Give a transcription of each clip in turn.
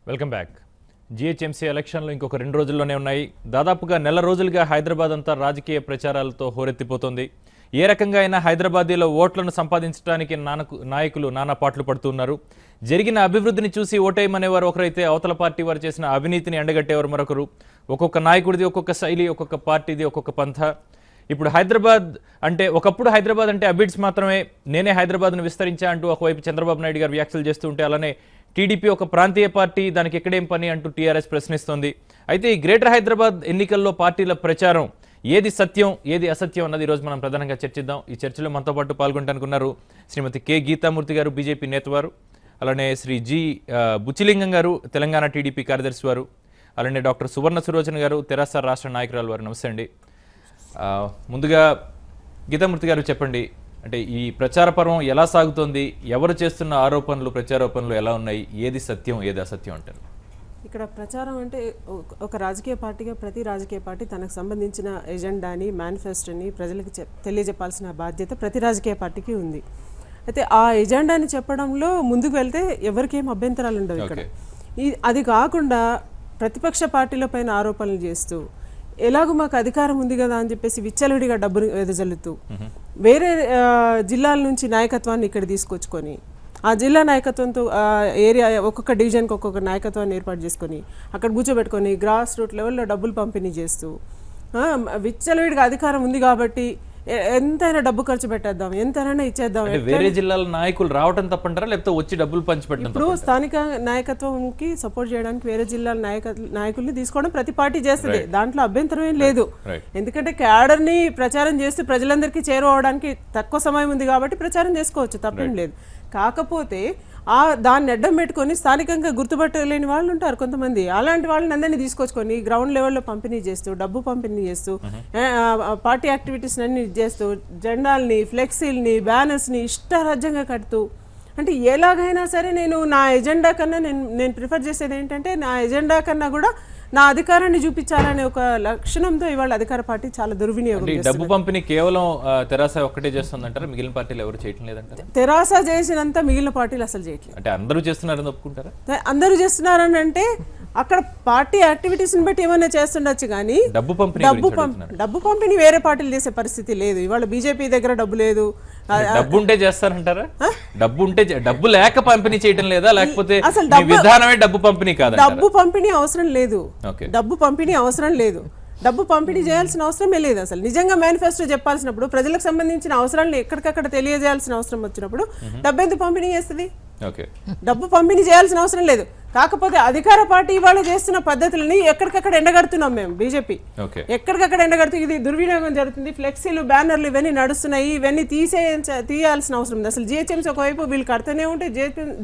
Welcome back. GHMC ఎలక్షన్లు ఇంకొక 2 రోజుల్లోనే ఉన్నాయి. దాదాపుగా నెల రోజులుగా హైదరాబాద్ అంతా రాజకీయ ప్రచారాలతో హోరెత్తిపోతుంది. ఏ రకంగా అయినా హైదరాబాదీలో ఓట్లను సంపాదించడానికి నాయకులు నానా పాటలు పడుతున్నారు. జరిగిన అభివృద్ధిని చూసి ఓటేయమనేవారు ఒకరైతే, అవతల పార్టీ వారు చేసిన అవినీతిని ఎండగట్టేవారు మరొకరు. ఒక్కొక్క నాయకుడిది ఒక్కొక్క శైలి, ఒక్కొక్క పార్టీది ఒక్కొక్క పంథ. ఇప్పుడు హైదరాబాద్ అంటే ఒకప్పుడు హైదరాబాద్ అంటే అబిడ్స్ మాత్రమే, నేనే హైదరాబాద్ను విస్తరించా అంటూ ఒకవైపు చంద్రబాబు నాయుడు గారు వ్యాఖ్యలు చేస్తూ ఉంటే, అలానే టీడీపీ ఒక ప్రాంతీయ పార్టీ, దానికి ఎక్కడేం పని అంటూ టీఆర్ఎస్ ప్రశ్నిస్తోంది. అయితే ఈ గ్రేటర్ హైదరాబాద్ ఎన్నికల్లో పార్టీల ప్రచారం ఏది సత్యం ఏది అసత్యం అన్నది ఈరోజు మనం ప్రధానంగా చర్చిద్దాం. ఈ చర్చలో మనతో పాటు పాల్గొంటానుకున్నారు శ్రీమతి కె గీతామూర్తి గారు, బీజేపీ నేతవారు, అలానే శ్రీ జి బుచ్చిలింగం గారు, తెలంగాణ టీడీపీ కార్యదర్శి వారు, అలానే డాక్టర్ సువర్ణ సురోచన గారు, తెరాస రాష్ట్ర నాయకురాలు వారు. నమస్తే అండి. ముందుగా గీతామూర్తి గారు చెప్పండి, అంటే ఈ ప్రచార పర్వం ఎలా సాగుతోంది, ఎవరు చేస్తున్న ఆరోపణలు ప్రచారోపణలు ఎలా ఉన్నాయి, ఏది సత్యం ఏది అసత్యం అంటారు? ఇక్కడ ప్రచారం అంటే ఒక రాజకీయ పార్టీగా ప్రతి రాజకీయ పార్టీ తనకు సంబంధించిన ఎజెండాని, మేనిఫెస్టోని ప్రజలకు తెలియజెప్పాల్సిన బాధ్యత ప్రతి రాజకీయ పార్టీకి ఉంది. అయితే ఆ ఎజెండాని చెప్పడంలో ముందుకు వెళ్తే ఎవరికేం అభ్యంతరాలు ఉండవు. ఇక్కడ అది కాకుండా ప్రతిపక్ష పార్టీల పైన ఆరోపణలు చేస్తూ, ఎలాగో మాకు అధికారం ఉంది కదా అని చెప్పేసి విచ్చలవిడిగా డబ్బును వెదజల్లుతూ, వేరే జిల్లాల నుంచి నాయకత్వాన్ని ఇక్కడ తీసుకొచ్చుకొని, ఆ జిల్లా నాయకత్వంతో ఏరియా ఒక్కొక్క డివిజన్కి ఒక్కొక్క నాయకత్వాన్ని ఏర్పాటు చేసుకొని అక్కడ కూర్చోబెట్టుకొని గ్రాస్ రూట్ లెవెల్లో డబ్బులు పంపిణీ చేస్తూ, విచ్చలవిడిగా అధికారం ఉంది కాబట్టి ఎంతైనా డబ్బు ఖర్చు పెట్టేద్దాం, ఎంతైనా ఇచ్చేద్దాం. వేరే జిల్లాల నాయకులు రావడం తప్పంటారా, లేకపోతే వచ్చి డబ్బులు పంచిపెట్టడం? ఇప్పుడు స్థానిక నాయకత్వంకి సపోర్ట్ చేయడానికి వేరే జిల్లాల నాయకుల్ని తీసుకోవడం ప్రతి పార్టీ చేస్తుంది, దాంట్లో అభ్యంతరం ఏం లేదు. ఎందుకంటే క్యాడర్ని ప్రచారం చేస్తూ ప్రజలందరికీ చేరువవడానికి తక్కువ సమయం ఉంది కాబట్టి ప్రచారం చేసుకోవచ్చు, తప్పేం లేదు. కాకపోతే దాన్ని అడ్డం పెట్టుకొని స్థానికంగా గుర్తుపట్టలేని వాళ్ళు ఉంటారు కొంతమంది. అలాంటి వాళ్ళని అందరినీ తీసుకొచ్చుకొని గ్రౌండ్ లెవెల్లో పంపిణీ చేస్తూ, డబ్బు పంపిణీ చేస్తూ, పార్టీ యాక్టివిటీస్ అన్ని చేస్తూ, జెండాల్ని, ఫ్లెక్సీల్ని, బ్యానర్స్ని ఇష్టారాజ్యంగా కడుతూ, అంటే ఎలాగైనా సరే నేను నా ఎజెండా కన్నా నేను ప్రిఫర్ చేసేది ఏంటంటే, నా ఎజెండా కన్నా కూడా నా అధికారాన్ని చూపించాలనే ఒక లక్షణంతో ఇవాళ అధికార పార్టీ చాలా దుర్వినియోగం. డబ్బు పంపిణీ కేవలం తెరాస ఒక్కటే చేస్తుందంటారా, మిగిలిన పార్టీలు ఎవరు చేయటం లేదంటారా? తెరాస చేసినంత మిగిలిన పార్టీలు అసలు చేయట్లేదు. అంటే అందరూ చేస్తున్నారని ఒప్పుకుంటారా? అందరూ చేస్తున్నారని అంటే అక్కడ పార్టీ యాక్టివిటీస్ని బట్టి ఏమైనా చేస్తుండొచ్చు, కానీ డబ్బు పంపిణీ వేరే పార్టీలు చేసే పరిస్థితి లేదు. ఇవాళ బీజేపీ దగ్గర డబ్బు లేదు. డబ్బు ఉంటే చేస్తారంటారా? డబ్బు లేక పంపిణీ చేయడం లేదా, లేకపోతే విధానమే డబ్బు పంపిణీ కాదు? డబ్బు పంపిణీ అవసరం లేదు, డబ్బు పంపిణీ అవసరం లేదు, డబ్బు పంపిణీ చేయాల్సిన అవసరమే లేదు. అసలు నిజంగా మేనిఫెస్టో చెప్పాల్సినప్పుడు, ప్రజలకు సంబంధించిన అవసరాలను ఎక్కడికక్కడ తెలియజేయాల్సిన అవసరం వచ్చినప్పుడు డబ్బు ఎందుకు పంపిణీ చేస్తుంది? డబ్బు పంపిణీ చేయాల్సిన అవసరం లేదు. కాకపోతే అధికార పార్టీ ఇవాళ చేస్తున్న పద్ధతులని ఎక్కడికక్కడ ఎండగడుతున్నాం మేము. బీజేపీ ఎక్కడికక్కడ ఎండగడుతూ ఇది దుర్వినియోగం జరుగుతుంది, ఫ్లెక్సీలు, బ్యానర్లు ఇవన్నీ నడుస్తున్నాయి, ఇవన్నీ తీయాల్సిన అవసరం ఉంది. అసలు జిహెచ్ఎంసీ ఒకవైపు వీళ్ళు కడుతూనే ఉంటే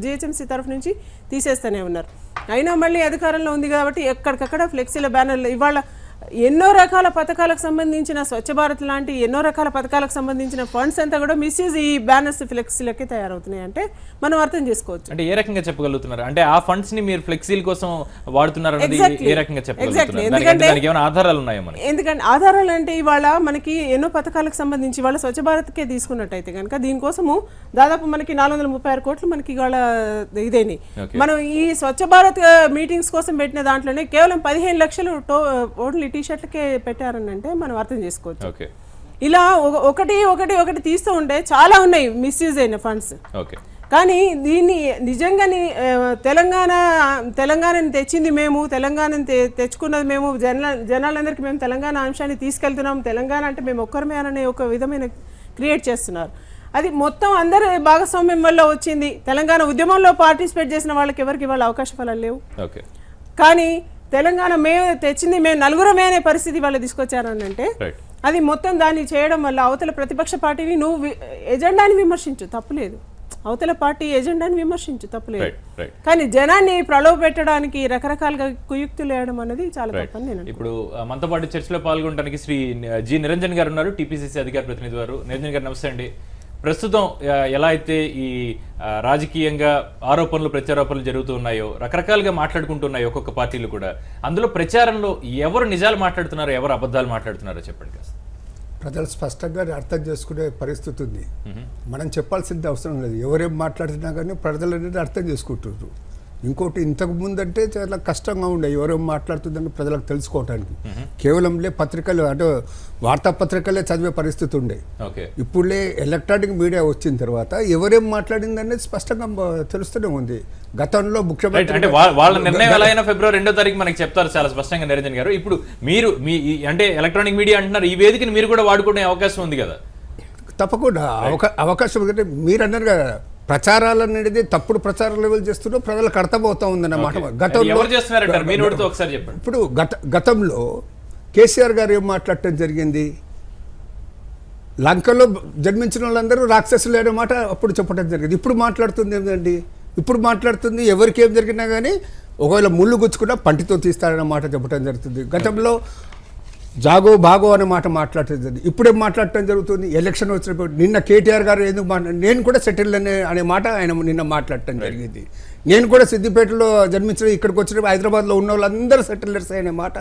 జిహెచ్ఎంసీ తరఫు నుంచి తీసేస్తూనే ఉన్నారు. అయినా మళ్ళీ అధికారంలో ఉంది కాబట్టి ఎక్కడికక్కడ ఫ్లెక్సీల, బ్యానర్లు, ఇవాళ ఎన్నో రకాల పథకాలకు సంబంధించిన స్వచ్ఛ భారత్ లాంటి ఎన్నో రకాల పథకాలకు సంబంధించిన ఫండ్స్ అంతా కూడా మిస్యూజ్ ఈ బ్యానర్స్, ఫ్లెక్సీలకే తయారవుతున్నాయి అంటే మనం అర్థం చేసుకోవచ్చు. అంటే ఏ రకంగా చెప్పగలుగుతున్నారు? అంటే ఆ ఫండ్స్ ని మీరు ఫ్లెక్సీల కోసం వాడుతున్నారు అనేది ఏ రకంగా చెప్పగలుగుతున్నారు? ఎందుకంటే ఆధారాలు ఉన్నాయో మనకి? ఎందుకంటే ఆధారాలు అంటే ఇవాళ మనకి ఎన్నో పథకాలకు సంబంధించి ఇవాళ స్వచ్ఛ భారత్కే తీసుకున్నట్టయితే కనుక దీనికోసము దాదాపు మనకి 436 కోట్లు మనకి ఇవాళ ఇదేని. మనం ఈ స్వచ్ఛ భారత్ మీటింగ్స్ కోసం పెట్టిన దాంట్లోనే కేవలం 15 లక్షలు ఓన్లీ టీ-షర్ట్లకే పెట్టారని అంటే మనం అర్థం చేసుకోవచ్చు. ఇలా ఒకటి ఒకటి ఒకటి తీస్తూ ఉంటే చాలా ఉన్నాయి మిస్యూజ్ అయిన ఫండ్స్. కానీ దీన్ని నిజంగాని తెలంగాణని తెచ్చింది మేము, తెలంగాణని తెచ్చుకున్నది మేము, జనాలందరికీ మేము తెలంగాణ అంశాన్ని తీసుకెళ్తున్నాం, తెలంగాణ అంటే మేము ఒక్కరమే అనే ఒక విధమైన క్రియేట్ చేస్తున్నారు. అది మొత్తం అందరి భాగస్వామ్యం వల్ల వచ్చింది. తెలంగాణ ఉద్యమంలో పార్టిసిపేట్ చేసిన వాళ్ళకి ఎవరికి వాళ్ళ అవకాశ ఫలాలు లేవు. కానీ తెలంగాణ మేము తెచ్చింది మేము నలుగురమే అనే పరిస్థితి వాళ్ళు తీసుకొచ్చారని అంటే అది మొత్తం దాన్ని చేయడం వల్ల అవతల ప్రతిపక్ష పార్టీని నువ్వు ఎజెండాని విమర్శించు, తప్పులేదు. అవతల పార్టీ ఎజెండాని విమర్శించు, తప్పులేదు. కానీ జనాన్ని ప్రలోభ పెట్టడానికి రకరకాలుగా కుయుక్తులు వేయడం అనేది చాలా తప్పని నేను. ఇప్పుడు మనతో పాటు చర్చలో పాల్గొనడానికి శ్రీ జి నిరంజన్ గారు ఉన్నారు, టీపీసీసీ అధికార ప్రతినిధి వారు. నిరంజన్ గారు నమస్తే అండి. ప్రస్తుతం ఎలా అయితే ఈ రాజకీయంగా ఆరోపణలు ప్రత్యారోపణలు జరుగుతూ ఉన్నాయో, రకరకాలుగా మాట్లాడుకుంటున్నాయి ఒక్కొక్క పార్టీలు కూడా, అందులో ప్రచారంలో ఎవరు నిజాలు మాట్లాడుతున్నారో ఎవరు అబద్ధాలు మాట్లాడుతున్నారో చెప్పండి కాస్త. ప్రజలు స్పష్టంగా అర్థం చేసుకునే పరిస్థితి ఉంది. మనం చెప్పాల్సింది అవసరం లేదు. ఎవరేం మాట్లాడుతున్నా కానీ ప్రజలు అనేది అర్థం చేసుకుంటున్నారు. ఇంకోటి ఇంతకు ముందంటే చాలా కష్టంగా ఉండే ఎవరో మాట్లాడుతుందని ప్రజలకు తెలుసుకోవటానికి కేవలం పత్రికలు అంటే వార్తాపత్రికలే చదివే పరిస్థితి ఉండే. ఇప్పుడులే ఎలక్ట్రానిక్ మీడియా వచ్చిన తర్వాత ఎవరేం మాట్లాడింది అనేది స్పష్టంగా తెలుస్తూనే ఉంది. గతంలో ముఖ్యమంత్రి అంటే వాళ్ళ నిర్ణయం ఎలా అయినా ఫిబ్రవరి 2వ తారీఖు మనకి చెప్తారు చాలా స్పష్టంగా నిరంజన్ గారు. ఇప్పుడు మీరు అంటే ఎలక్ట్రానిక్ మీడియా అంటున్నారు, ఈ వేదికని మీరు కూడా వాడుకునే అవకాశం ఉంది కదా? తప్పకుండా అవకాశం ఎందుకంటే మీరు అన్నారు కదా, ప్రచారాలు అనేది తప్పుడు ప్రచార లెవెల్ చేస్తుంటే ప్రజలకు అర్థమవుతా ఉందన్నమాట. ఇప్పుడు గతంలో కేసీఆర్ గారు ఏం మాట్లాడటం జరిగింది, లంకలో జన్మించిన వాళ్ళందరూ రాక్షసులు అనే మాట అప్పుడు చెప్పడం జరిగింది. ఇప్పుడు మాట్లాడుతుంది ఏంటండి, ఇప్పుడు మాట్లాడుతుంది ఎవరికి ఏం జరిగినా కానీ ఒకవేళ ముళ్ళు గుచ్చుకున్నా పంటితో తీస్తారనే మాట చెప్పడం జరుగుతుంది. గతంలో జాగో బాగో అనే మాట మాట్లాడటం జరిగింది. ఇప్పుడేం మాట్లాడటం జరుగుతుంది, ఎలక్షన్ వచ్చినప్పుడు నిన్న కేటీఆర్ గారు ఎందుకు నేను కూడా సెటిల్ అనే మాట ఆయన నిన్న మాట్లాడటం జరిగింది. నేను కూడా సిద్దిపేటలో జన్మించిన ఇక్కడికి వచ్చిన హైదరాబాద్లో ఉన్న వాళ్ళందరూ సెటిలర్స్ అనే మాట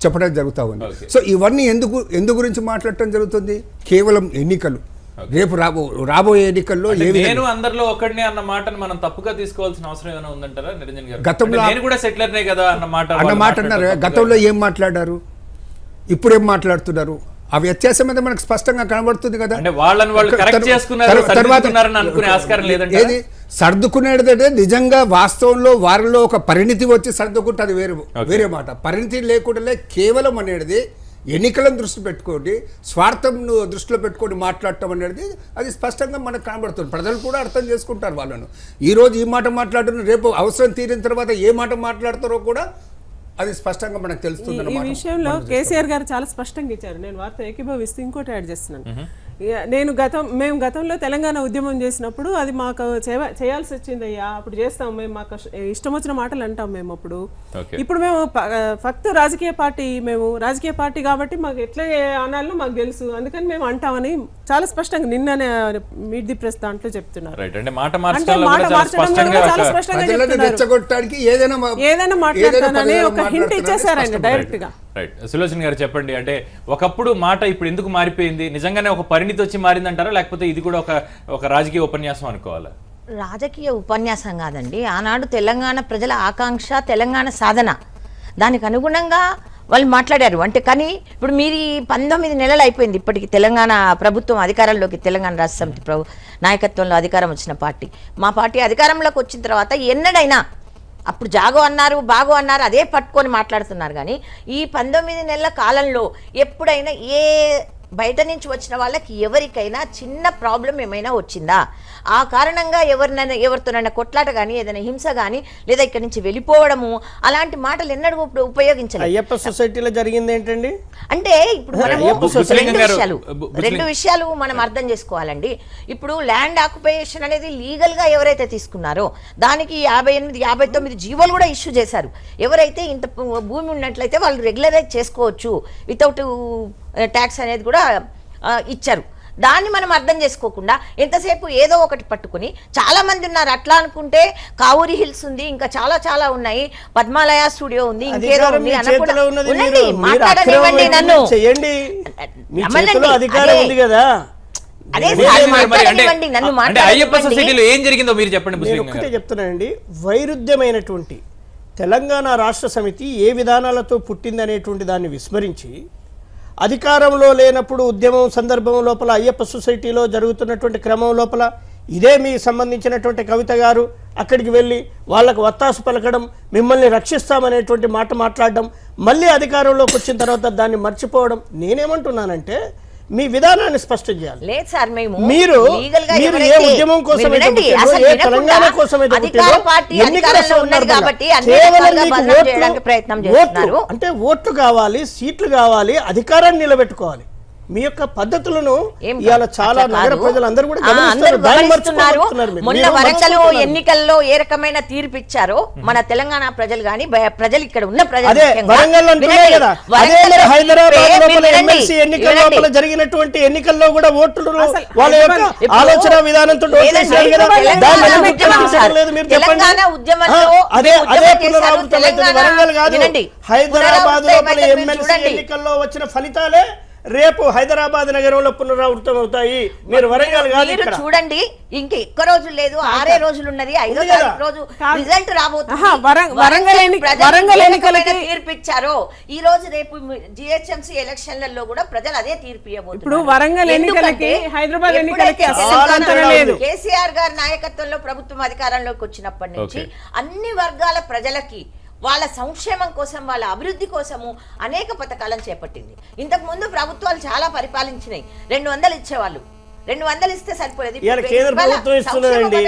చెప్పడం జరుగుతూ ఉంది. సో ఇవన్నీ ఎందుకు గురించి మాట్లాడటం జరుగుతుంది, కేవలం ఎన్నికలు. రేపు రాబోయే ఎన్నికల్లో నేను అందరిలో ఒకడినే అన్న మాటను మనం తప్పుగా తీసుకోవాల్సిన అవసరం ఏమైనా ఉందంటారా నిరంజన్ గారు? గతంలో నేను కూడా సెటిలర్నే కదా అన్న మాట అన్నారు. గతంలో ఏం మాట్లాడారు, ఇప్పుడు ఏం మాట్లాడుతున్నారు, ఆ వ్యత్యాసం మీద మనకు స్పష్టంగా కనబడుతుంది కదా. ఏది సర్దుకునేది నిజంగా వాస్తవంలో వారిలో ఒక పరిణితి వచ్చి సర్దుకుంటే అది వేరే మాట. పరిణితి లేకుండా కేవలం అనేది ఎన్నికలను దృష్టి పెట్టుకోండి, స్వార్థం దృష్టిలో పెట్టుకొని మాట్లాడటం అనేది అది స్పష్టంగా మనకు కనబడుతుంది. ప్రజలు కూడా అర్థం చేసుకుంటారు వాళ్ళను. ఈరోజు ఈ మాట మాట్లాడుతున్నారు, రేపు అవసరం తీరిన తర్వాత ఏ మాట మాట్లాడతారో కూడా అది స్పష్టంగా మనకు తెలుస్తుంది. ఈ విషయంలో కేసీఆర్ గారు చాలా స్పష్టంగా ఇచ్చారు. నేను వార్త ఏకీభవిస్తూ ఇంకోటి యాడ్ చేస్తున్నాను. మేము గతంలో తెలంగాణ ఉద్యమం చేసినప్పుడు అది మాకు చేయాల్సి వచ్చింది అయ్యా, అప్పుడు చేస్తాం మేము, మాకు ఇష్టం వచ్చిన మాటలు అంటాం మేము. అప్పుడు ఇప్పుడు మేము ఫక్త్ రాజకీయ పార్టీ కాబట్టి మాకు ఎట్లా అనాలో మాకు తెలుసు, అందుకని మేము అంటామని చాలా స్పష్టంగా నిన్ననే మీట్ ది ప్రెస్ దాంట్లో చెప్తున్నారు. ఏదైనా మాట్లాడతానని ఒక హింట్ ఇచ్చేసారు ఆయన డైరెక్ట్ గా. రైట్, సులోచన గారు చెప్పండి, అంటే ఒకప్పుడు మాట ఇప్పుడు ఎందుకు మారిపోయింది? నిజంగానే ఒక పరిణితి వచ్చి మారిందంటారా, లేకపోతే ఇది కూడా ఒక రాజకీయ ఉపన్యాసం అనుకోవాలా? రాజకీయ ఉపన్యాసం కాదండి. ఆనాడు తెలంగాణ ప్రజల ఆకాంక్ష, తెలంగాణ సాధన, దానికి అనుగుణంగా వాళ్ళు మాట్లాడారు. అంటే కానీ ఇప్పుడు మీరు 19 నెలలు అయిపోయింది ఇప్పటికి తెలంగాణ ప్రభుత్వం అధికారంలోకి, తెలంగాణ రాష్ట్ర సమితి నాయకత్వంలో అధికారం వచ్చిన పార్టీ. మా పార్టీ అధికారంలోకి వచ్చిన తర్వాత ఎన్నడైనా అప్పుడు జాగో అన్నారు, బాగో అన్నారు, అదే పట్టుకొని మాట్లాడుతున్నారు. కానీ ఈ 19 నెలల కాలంలో ఎప్పుడైనా ఏ బయట నుంచి వచ్చిన వాళ్ళకి ఎవరికైనా చిన్న ప్రాబ్లం ఏమైనా వచ్చిందా, ఆ కారణంగా ఎవరితోనైనా కొట్లాట కానీ ఏదైనా హింస కానీ లేదా ఇక్కడ నుంచి వెళ్ళిపోవడము అలాంటి మాటలు ఎన్నడూ ఉపయోగించలేదు. అయ్యప్ప సొసైటీలో జరిగింది ఏంటండి అంటే ఇప్పుడు మనము రెండు విషయాలు మనం అర్థం చేసుకోవాలండి. ఇప్పుడు ల్యాండ్ ఆక్యుపేషన్ అనేది లీగల్ గా ఎవరైతే తీసుకున్నారో దానికి 58, 59 జీవోలు కూడా ఇష్యూ చేశారు. ఎవరైతే ఇంత భూమి ఉన్నట్లయితే వాళ్ళు రెగ్యులరైజ్ చేసుకోవచ్చు వితౌట్ ట్యాక్స్ అనేది కూడా ఇచ్చారు. దాన్ని మనం అర్థం చేసుకోకుండా ఎంతసేపు ఏదో ఒకటి పట్టుకుని చాలా మంది ఉన్నారు. అట్లా అనుకుంటే కావూరి హిల్స్ ఉంది, ఇంకా చాలా చాలా ఉన్నాయి, పద్మాలయ స్టూడియో ఉంది, ఇంకేదో ఉంది మాట్లాడనివ్వండి నన్ను. చెప్తున్నానండి, వైరుధ్యమైనటువంటి తెలంగాణ రాష్ట్ర సమితి ఏ విధానాలతో పుట్టిందనేటువంటి దాన్ని విస్మరించి అధికారంలో లేనప్పుడు ఉద్యమం సందర్భం లోపల అయ్యప్ప సొసైటీలో జరుగుతున్నటువంటి క్రమం లోపల ఇదే మీకు సంబంధించినటువంటి కవిత గారు అక్కడికి వెళ్ళి వాళ్ళకు వత్తాసు పలకడం, మిమ్మల్ని రక్షిస్తామనేటువంటి మాట మాట్లాడడం, మళ్ళీ అధికారంలోకి వచ్చిన తర్వాత దాన్ని మర్చిపోవడం. నేనేమంటున్నానంటే మీ విధానాన్ని స్పష్టం చేయాలి. లేదు సార్, మీరు ఏ ఉద్యమం కోసం ఏ తెలంగాణ కోసం అంటే ఓట్లు కావాలి, సీట్లు కావాలి, అధికారాన్ని నిలబెట్టుకోవాలి. మీ యొక్క పద్ధతులను ఇవాళ చాలా నగర ప్రజలందరూ కూడా గమనిస్తున్నారు. మొన్న వరంగల్ ఎన్నికల్లో ఏ రకమైన తీర్పు ఇచ్చారో మన తెలంగాణ ప్రజలు గాని ప్రజలు ఇక్కడ ఉన్న ప్రజలు ఎన్నికల్లో జరిగినటువంటి ఎన్నికల్లో కూడా ఓట్లు వాళ్ళ యొక్క ఆలోచన విధానంతో తెలంగాణ ఉద్యమంలో వరంగల్ కాదు, హైదరాబాద్ లోపల ఎమ్మెల్సీ ఎన్నికల్లో వచ్చిన ఫలితాలే రేపు హైదరాబాద్ నగరంలో పునరావృతం అవుతాయి. మీరు వరంగల్ కాదు మీరు ఇక్కడ. చూడండి, ఇంక ఎక్కువ రోజులు లేదు, 6 రోజులు ఉన్నది. 5వ తారీఖు రోజు రిజల్ట్ రాబోతుంది. వరంగల్ ఎన్నికలకి తీర్పు ఇచ్చారో ఈ రోజు రేపు జిహెచ్ఎంసీ ఎలక్షన్లలో కూడా ప్రజలు అదే తీర్పు ఇవ్వబోతున్నారు. ఇప్పుడు వరంగల్ ఎన్నికలకి హైదరాబాద్ ఎన్నికలకి కేసీఆర్ గారి నాయకత్వంలో ప్రభుత్వం అధికారంలోకి వచ్చినప్పటి నుంచి అన్ని వర్గాల ప్రజలకి వాళ్ళ సంక్షేమం కోసం, వాళ్ళ అభివృద్ధి కోసము అనేక పథకాలను చేపట్టింది. ఇంతకు ముందు ప్రభుత్వాలు చాలా పరిపాలించినాయి. 200 ఇచ్చేవాళ్ళు, 200 ఇస్తే సరిపోలేదు. కేంద్ర ప్రభుత్వం ఇస్తున్నదండి.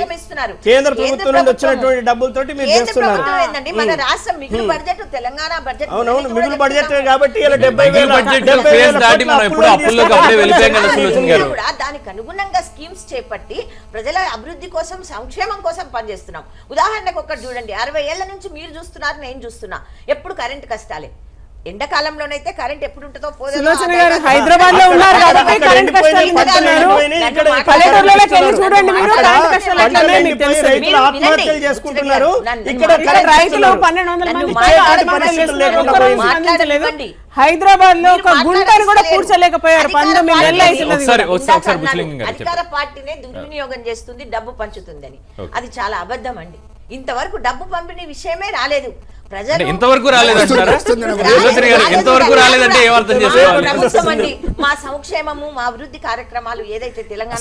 కేంద్ర ప్రభుత్వం నుండి వచ్చినటువంటి డబ్బులతోటి మీరు చేస్తున్నారు. మన రాష్ట్రం మిగులు బడ్జెట్, తెలంగాణ బడ్జెట్, అవునవును మిగులు బడ్జెట్ కాబట్టి 70,000 కూడా దానికి అనుగుణంగా స్కీమ్స్ చేపట్టి ప్రజల అభివృద్ధి కోసం, సంక్షేమం కోసం పనిచేస్తున్నాం. ఉదాహరణకు ఒకటి చూడండి, 60 ఏళ్ల నుంచి మీరు చూస్తున్నారు, నేను చూస్తున్నా, ఎప్పుడు కరెంట్ కష్టాలే. ఎండాకాలంలోనైతే కరెంట్ ఎప్పుడు ఉంటుందో హైదరాబాద్ లో ఉన్నారు కాబట్టి కరెంట్ కష్టాలు పల్లెటూర్లలోకి వెళ్ళి చూడండి మీరు, కరెంట్ కష్టాలు ఎట్లున్నాయో మీకు తెలుసు. ఆత్మహత్యలు చేసుకుంటున్నారు. ఇక్కడ రైతులు 1200 మంది ఆత్మహత్యలు. హైదరాబాద్ లో ఒక గుంటను కూడా కూర్చోలేకపోయారు. 19 ఏళ్ళు అవుతున్నది. అధికార పార్టీనే దుర్వినియోగం చేస్తుంది, డబ్బు పంచుతుందని. అది చాలా అబద్ధం అండి. ఇంతవరకు డబ్బు పంపిణీ విషయమే రాలేదు. ఇంతవరకు రాలేదంటే ఏమర్థం చేసుకోవాలి? మా సంక్షేమము, మా అభివృద్ధి కార్యక్రమాలు ఏదైతే తెలంగాణ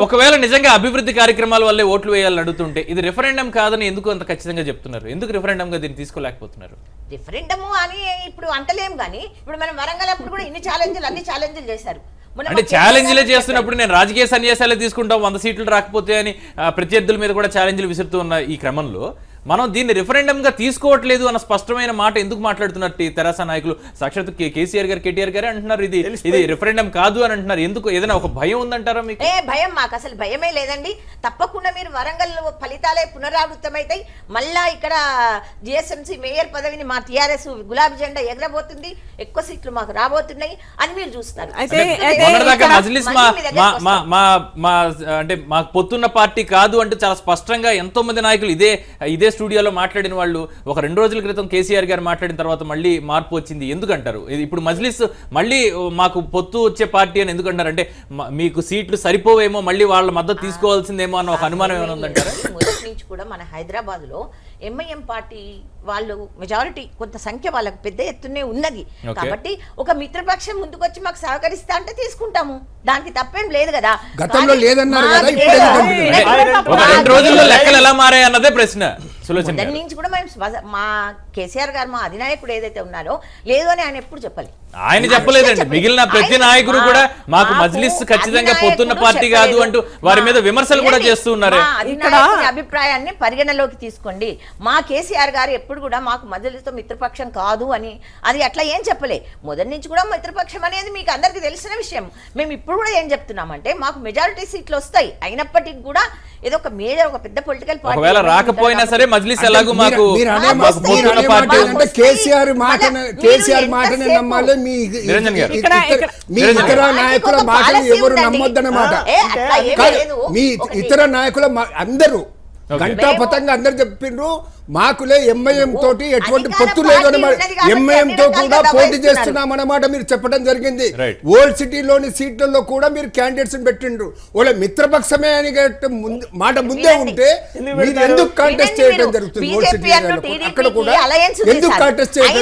ఒకవేళ నిజంగా అభివృద్ధి కార్యక్రమాల వల్లే ఓట్లు వేయాలని అడుగుతుంటే ఇది రెఫరెండం కాదని ఎందుకు అంత ఖచ్చితంగా చెప్తున్నారు? ఎందుకు రెఫరెండం గా దీన్ని తీసుకోలేకపోతున్నారు? రెఫరెండము అని ఇప్పుడు అంటలేం గానీ, ఇప్పుడు మనం వరంగల్ అప్పుడు కూడా అన్ని ఛాలెంజ్లు చేశారు. అంటే ఛాలెంజ్లే చేస్తున్నప్పుడు నేను రాజకీయ సన్యాసాలే తీసుకుంటాం 100 సీట్లు రాకపోతే అని ప్రత్యర్థుల మీద కూడా ఛాలెంజ్లు విసురుతూ ఉన్న ఈ క్రమంలో మనం దీన్ని రిఫరెండం గా తీసుకోవట్లేదు అన్న స్పష్టమైన మాట ఎందుకు మాట్లాడుతున్నారు తెరాస నాయకులు? సాక్షాత్ కేసీఆర్ గారు, కేటీఆర్ గారు అంటున్నారు ఇది రిఫరెండం కాదు అని అంటున్నారు. ఎందుకు? ఏదైనా ఒక భయం ఉందంటారా మీకు? భయం మాకు అసలు భయమే లేదండి. తప్పకుండా మీరు వరంగల్ ఫలితాలే పునరావృతమైతాయి. మళ్ళా ఇక్కడ జిహెచ్ఎంసీ మేయర్ పదవిని మా టీఆర్ఎస్ గులాబీ జెండా ఎగరబోతుంది, ఎక్కువ సీట్లు మాకు రాబోతున్నాయి అని మీరు చూస్తారు. మజ్లిస్ అంటే మాకు పొత్తున్న పార్టీ కాదు అంటే చాలా స్పష్టంగా ఎంతో మంది నాయకులు ఇదే స్టూడియోలో మాట్లాడిన వాళ్ళు ఒక 2 రోజుల క్రితం కేసీఆర్ గారు మాట్లాడిన తర్వాత మళ్ళీ మార్పు వచ్చింది ఎందుకంటారు? ఇప్పుడు మజ్లిస్ మళ్ళీ మాకు పొత్తు వచ్చే పార్టీ అని ఎందుకంటారు? అంటే మీకు సీట్లు సరిపోవేమో, మళ్ళీ వాళ్ళ మద్దతు తీసుకోవాల్సిందేమో అన్న ఒక అనుమానం ఏమైనా ఉందంటారా? మొదటి నుంచి కూడా మన హైదరాబాద్ లో ఎంఐఎం పార్టీ వాళ్ళు మెజారిటీ, కొంత సంఖ్య వాళ్ళకు పెద్ద ఎత్తునే ఉన్నది. కాబట్టి ఒక మిత్రపక్షం ముందుకొచ్చి మాకు సహకరిస్తా అంటే తీసుకుంటాము, దానికి తప్పేం లేదు కదా. గతంలో లేదన్నారు కదా, ఒక 2 రోజుల్లో లెక్కలు ఎలా మారాయి అన్నదే ప్రశ్న. దాని నుంచి కూడా మేము మా కేసీఆర్ గారు, మా అధినాయకుడు ఏదైతే ఉన్నారో లేదు అని ఆయన ఎప్పుడు చెప్పాలి. ఆయన చెప్పలేదండి, మిగిలిన ప్రతి నాయకుడు కూడా మాకు మజ్లిస్ ఖచ్చితంగా పొత్తున్న పార్టీ కాదు అంటూ వారి మీద విమర్శలు కూడా చేస్తున్నారు. అభిప్రాయాన్ని పరిగణలోకి తీసుకోండి. మా కేసీఆర్ గారు ఎప్పుడు కూడా మాకు మజ్లిస్తో మిత్రపక్షం కాదు అని అది అట్లా ఏం చెప్పలే. మొదటి నుంచి కూడా మిత్రపక్షం అనేది మీకు అందరికి తెలిసిన విషయం. మేము ఇప్పుడు కూడా ఏం చెప్తున్నామంటే మాకు మెజారిటీ సీట్లు వస్తాయి, అయినప్పటికీ కూడా ఏదో ఒక మేజర్, ఒక పెద్ద పొలిటికల్ పార్టీ ఒకవేళ రాకపోయినా సరే మజ్లిస్ ఎలాగో మాకు కేసీఆర్ మాటనే నమ్మాలి. మీ ఇతర నాయకుల మాటలు ఎవరు నమ్మొద్దన్నమాట. మీ ఇతర నాయకుల అందరూ గంటాపతంగా అందరు చెప్పిండ్రు మాకులే ఎంఐఎం తోటి ఎటువంటి పొత్తు లేదు అని. ఎంఐఎం తో కూడా పోటీ చేస్తున్నామన్నమాట మీరు చెప్పడం జరిగింది. ఓల్డ్ సిటీలోని సీట్లలో కూడా మీరు క్యాండిడేట్స్ పెట్టిండ్రు. వాళ్ళ మిత్రపక్షమే అని మాట ముందే ఉంటే మీరు ఎందుకు కాంటెస్ట్ చేయడం జరుగుతుంది? ఓల్డ్ సిటీ అక్కడ కూడా ఎందుకు కాంటెస్ట్ చేయడం?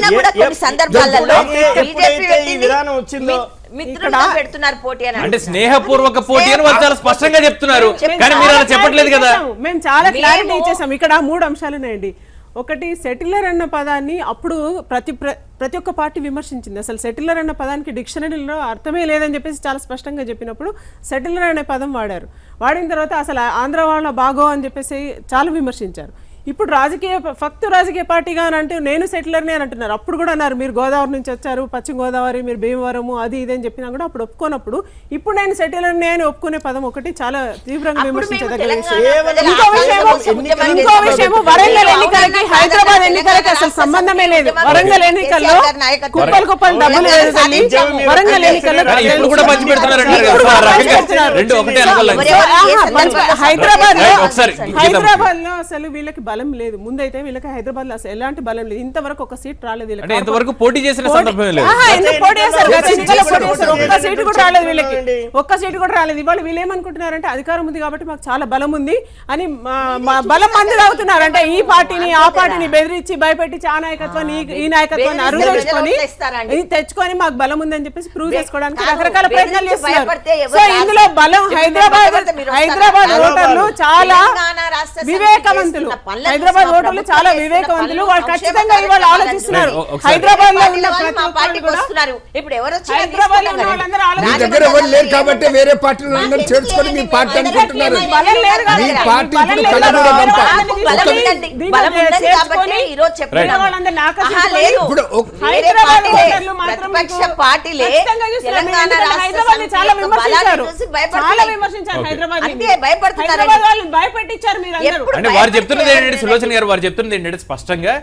అంటే స్నేహపూర్వక పోటీ అని వాళ్ళు చాలా స్పష్టంగా చెప్తున్నారు, కానీ మీరు అలా చెప్పట్లేదు కదా. మేము చాలా క్లారిటీ ఇచ్చేసాం. ఇక్కడ 3 అంశాలు ఉన్నాయండి. ఒకటి, సెటిలర్ అన్న పదాన్ని అప్పుడు ప్రతి ఒక్క పార్టీ విమర్శించింది. అసలు సెటిలర్ అన్న పదానికి డిక్షనరీలో అర్థమే లేదని చెప్పేసి చాలా స్పష్టంగా చెప్పినప్పుడు సెటిలర్ అనే పదం వాడారు. వాడిన తర్వాత అసలు ఆంధ్ర వాళ్ళ బాగో అని చెప్పేసి చాలా విమర్శించారు. ఇప్పుడు రాజకీయ పార్టీగా అని అంటే నేను సెటిలర్ని అని అంటున్నారు. అప్పుడు కూడా అన్నారు మీరు గోదావరి నుంచి వచ్చారు, పశ్చిమ గోదావరి, మీరు భీమవరము అది ఇది అని చెప్పినా కూడా అప్పుడు ఒప్పుకోనప్పుడు ఇప్పుడు నేను సెటిలర్ని అని ఒప్పుకునే పదం ఒకటి చాలా తీవ్రంగా విమర్శించదగ్గ విషయం. ఇంకో విషయం, వరంగల్ ఎన్నికలకి హైదరాబాద్ ఎన్నికలకి అసలు సంబంధమే లేదు. వరంగల్ ఎన్నికల్లో కుప్పలు డబ్బులు వరంగల్ ఎన్నికల్లో హైదరాబాద్ లో అసలు వీళ్ళకి బలం లేదు. ముందైతే వీళ్ళకి హైదరాబాద్ లో అసలు ఎలాంటి బలం లేదు. ఇంతవరకు ఒక సీట్ రాలేదు వీళ్ళకి. అంటే ఇంతవరకు పోటీ చేసిన సందర్భమే లేదు. ఎందుకు పోటీ చేశారు? గత ఎన్నికల్లో పోటీ చేశారు. ఒక్క సీటు కూడా రాలేదు వీళ్ళకి. ఒక్క సీటు కూడా రాలేదు. ఇవాళ వీళ్ళు ఏమనుకుంటున్నారంటే అధికారం ఉంది కాబట్టి మాకు చాలా బలం ఉంది అని బలం మందులు అవుతున్నారు. అంటే ఈ పార్టీని ఆ పార్టీని బెదిరించి భయపెట్టించి ఆ నాయకత్వాన్ని ఈ నాయకత్వాన్ని అరువు తెచ్చుకొని మాకు బలం ఉందని చెప్పేసి ప్రూవ్ చేసుకోవడానికి రకరకాల ప్రయత్నాలు చేస్తున్నారు. సో ఇందులో బలం హైదరాబాద్ ఓటర్లు చాలా వివేకవంతులు. హైదరాబాద్ ఓటర్లు చాలా వివేకవంతులు. వాళ్ళు ఖచ్చితంగా ఇవాళ ఆలోచిస్తున్నారు. హైదరాబాద్ లో ఉన్న హైదరాబాద్ లో ఉన్న వాళ్ళందరూ మీ దగ్గర ఎవరు లేరు కాబట్టి వేరే పార్టీలు అందరూ చేర్చుకొని మీ పార్టీ అనుకుంటున్నారు. మీ పార్టీ ఇప్పుడు కలగూడ గంప. అంటే వారు చెప్తున్నది ఏంటంటే సులోచన గారు వారు చెప్తున్నది ఏంటంటే స్పష్టంగా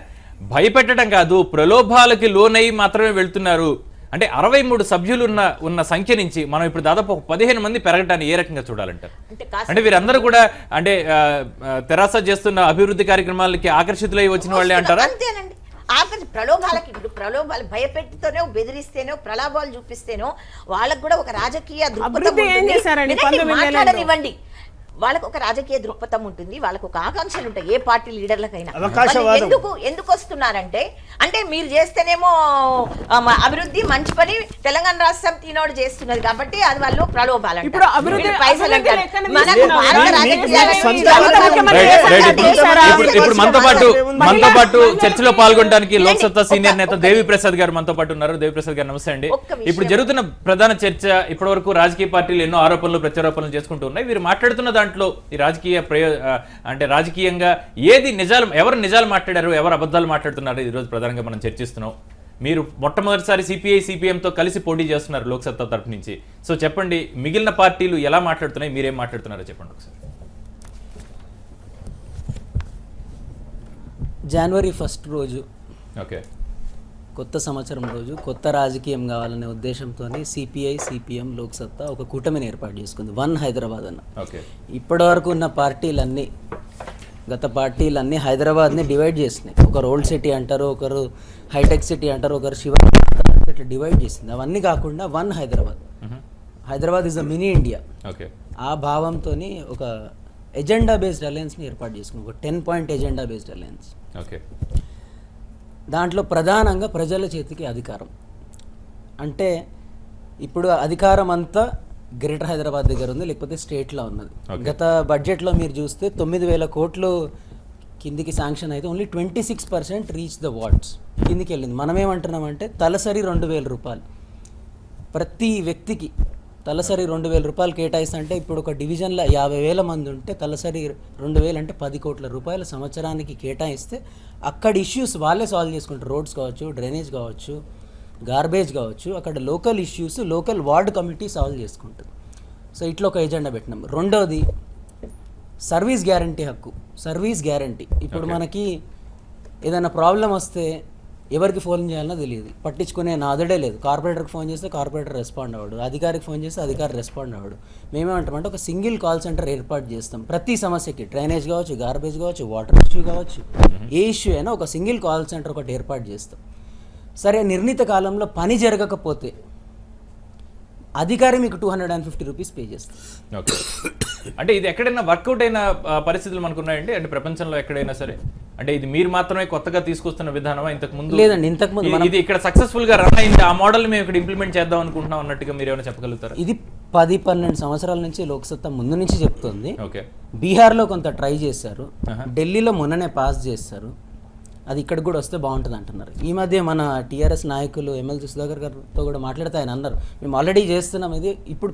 భయపెట్టడం కాదు, ప్రలోభాలకి లోనై మాత్రమే వెళ్తున్నారు. అంటే 63 సభ్యులు ఉన్న సంఖ్య నుంచి మనం ఇప్పుడు దాదాపు 15 మంది పెరగటాన్ని ఏ రకంగా చూడాలంటారు? అంటే వీరందరూ కూడా అంటే తెరాస చేస్తున్న అభివృద్ధి కార్యక్రమాలకి ఆకర్షితులై వచ్చిన వాళ్ళే అంటారా? ప్రలోభాలకి ఇప్పుడు ప్రలోభాలు భయపెట్టితోనో బెదిరిస్తేనో ప్రలోభాలు చూపిస్తేనో వాళ్ళకు కూడా ఒక రాజకీయ దృక్పథం మాట్లాడనివ్వండి. వాళ్ళకు ఒక రాజకీయ దృక్పథం ఉంటుంది, వాళ్ళకు ఒక ఆకాంక్షలు ఉంటాయి. ఏ పార్టీ లీడర్లకైనా ఎందుకు వస్తున్నారంటే అంటే మీరు చేస్తేనేమో అభివృద్ధి మంచి పని తెలంగాణ రాష్ట్ర సమితి ఈనాడు చేస్తున్నది కాబట్టి అది వాళ్ళు ప్రలోభాలు ఇప్పుడు అభివృద్ధి పైసలు అంటారు. ఇప్పుడు మనతో పాటు చర్చలో పాల్గొనడానికి లోక్సత్తా సీనియర్ నేత దేవి ప్రసాద్ గారు మనతో పాటు ఉన్నారు. దేవి ప్రసాద్ గారు నమస్తే అండి. ఇప్పుడు జరుగుతున్న ప్రధాన చర్చ ఇప్పటి వరకు రాజకీయ పార్టీలు ఎన్నో ఆరోపణలు ప్రత్యారోపణలు చేసుకుంటూ ఉన్నాయి. వీరు మాట్లాడుతున్న దాంట్లో ఈ రాజకీయ అంటే రాజకీయంగా ఏది నిజాలు, ఎవరు నిజాలు మాట్లాడారు, ఎవరు అబద్ధాలు మాట్లాడుతున్నారు, ఈ రోజు ప్రధానంగా మనం చర్చిస్తున్నాం. మీరు మొట్టమొదటిసారి సిపిఐ సిపిఎంతో కలిసి పోటీ చేస్తున్నారు లోక్సత్తా తరఫు నుంచి. సో చెప్పండి, మిగిలిన పార్టీలు ఎలా మాట్లాడుతున్నాయి, మీరేం మాట్లాడుతున్నారో చెప్పండి ఒకసారి. జనవరి 1 రోజు, ఓకే, కొత్త సంవత్సరం రోజు కొత్త రాజకీయం కావాలనే ఉద్దేశంతో సిపిఐ సిపిఎం లోక్సత్తా ఒక కూటమిని ఏర్పాటు చేసుకుంది. వన్ హైదరాబాద్ అన్న. ఇప్పటి వరకు ఉన్న పార్టీలన్నీ, గత పార్టీలన్నీ హైదరాబాద్ని డివైడ్ చేసినాయి. ఒకరు ఓల్డ్ సిటీ అంటారు, ఒకరు హైటెక్ సిటీ అంటారు, ఒకరు శివాజీ ఇట్లా డివైడ్ చేసింది. అవన్నీ కాకుండా one Hyderabad. Hyderabad is a mini India. ఆ భావంతో ఒక ఎజెండా బేస్డ్ అలయన్స్ని ఏర్పాటు చేసుకుంది. ఒక 10 పాయింట్ ఎజెండా బేస్డ్ అలయన్స్. దాంట్లో ప్రధానంగా ప్రజల చేతికి అధికారం. అంటే ఇప్పుడు అధికారం అంతా గ్రేటర్ హైదరాబాద్ దగ్గర ఉంది, లేకపోతే స్టేట్లో ఉన్నది. గత బడ్జెట్లో మీరు చూస్తే 9,000 కోట్లు కిందికి శాంక్షన్ అయితే ఓన్లీ 26% రీచ్ ద వార్డ్స్ కిందికి వెళ్ళింది. మనం ఏమంటున్నామంటే తలసరి 2,000 రూపాయలు ప్రతి వ్యక్తికి తలసరి 2,000 రూపాయలు కేటాయిస్తుంటే ఇప్పుడు ఒక డివిజన్లో 50,000 మంది ఉంటే తలసరి 2,000 అంటే 10 కోట్ల రూపాయల సంవత్సరానికి కేటాయిస్తే అక్కడ ఇష్యూస్ వాళ్ళే సాల్వ్ చేసుకుంటారు. రోడ్స్ కావచ్చు, డ్రైనేజ్ కావచ్చు, గార్బేజ్ కావచ్చు, అక్కడ local issues local ward committee solve చేసుకుంటుంది. సో ఇట్లా ఒక ఎజెండా పెట్టినాం. రెండోది సర్వీస్ గ్యారంటీ హక్కు. సర్వీస్ గ్యారంటీ ఇప్పుడు మనకి ఏదైనా ప్రాబ్లం వస్తే ఎవరికి ఫోన్ చేయాలనో తెలియదు, పట్టించుకునే నాదుడే లేదు. కార్పొరేటర్కి ఫోన్ చేస్తే కార్పొరేటర్ రెస్పాండ్ అవ్వడు, అధికారికి ఫోన్ చేస్తే అధికారి రెస్పాండ్ అవ్వడు. మేమేమంటామంటే ఒక సింగిల్ కాల్ సెంటర్ ఏర్పాటు చేస్తాం ప్రతి సమస్యకి. డ్రైనేజ్ కావచ్చు, గార్బేజ్ కావచ్చు, వాటర్ ఇష్యూ కావచ్చు, ఏ ఇష్యూ అయినా ఒక సింగిల్ కాల్ సెంటర్ ఒకటి ఏర్పాటు చేస్తాం. సరే, నిర్ణీత కాలంలో పని జరగకపోతే అధికారి మీకు 250 రూపీస్ పే చేస్తారు. ఓకే, అంటే ఇది ఎక్కడైనా వర్కౌట్ అయిన పరిస్థితులు మనకున్నాయండి? అంటే ప్రపంచంలో ఎక్కడైనా సరే, అంటే ఇది మీరు మాత్రమే కొత్తగా తీసుకొస్తున్న విధానమా? ఇంతకు ముందు లేదండి, ఇంతకు ముందు ఇది ఇక్కడ సక్సెస్ఫుల్ గా రన్ అయింది, ఆ మోడల్ మేము ఇక్కడ ఇంప్లిమెంట్ చేద్దాం అనుకుంటున్నాం అన్నట్టుగా మీరు ఏమైనా చెప్పగలుగుతారా? ఇది 10-12 సంవత్సరాల నుంచి లోక్సత్తా ముందు నుంచి చెప్తుంది. ఓకే, బీహార్లో కొంత ట్రై చేశారు, ఢిల్లీలో మొన్ననే పాస్ చేశారు. అది ఇక్కడ కూడా వస్తే బాగుంటుంది అంటున్నారు. ఈ మధ్య మన టీఆర్ఎస్ నాయకులు ఎమ్మెల్సీ సుధాకర్ గారితో కూడా మాట్లాడితే ఆయన అన్నారు, మేము ఆల్రెడీ చేస్తున్నాం, ఇది ఇప్పుడు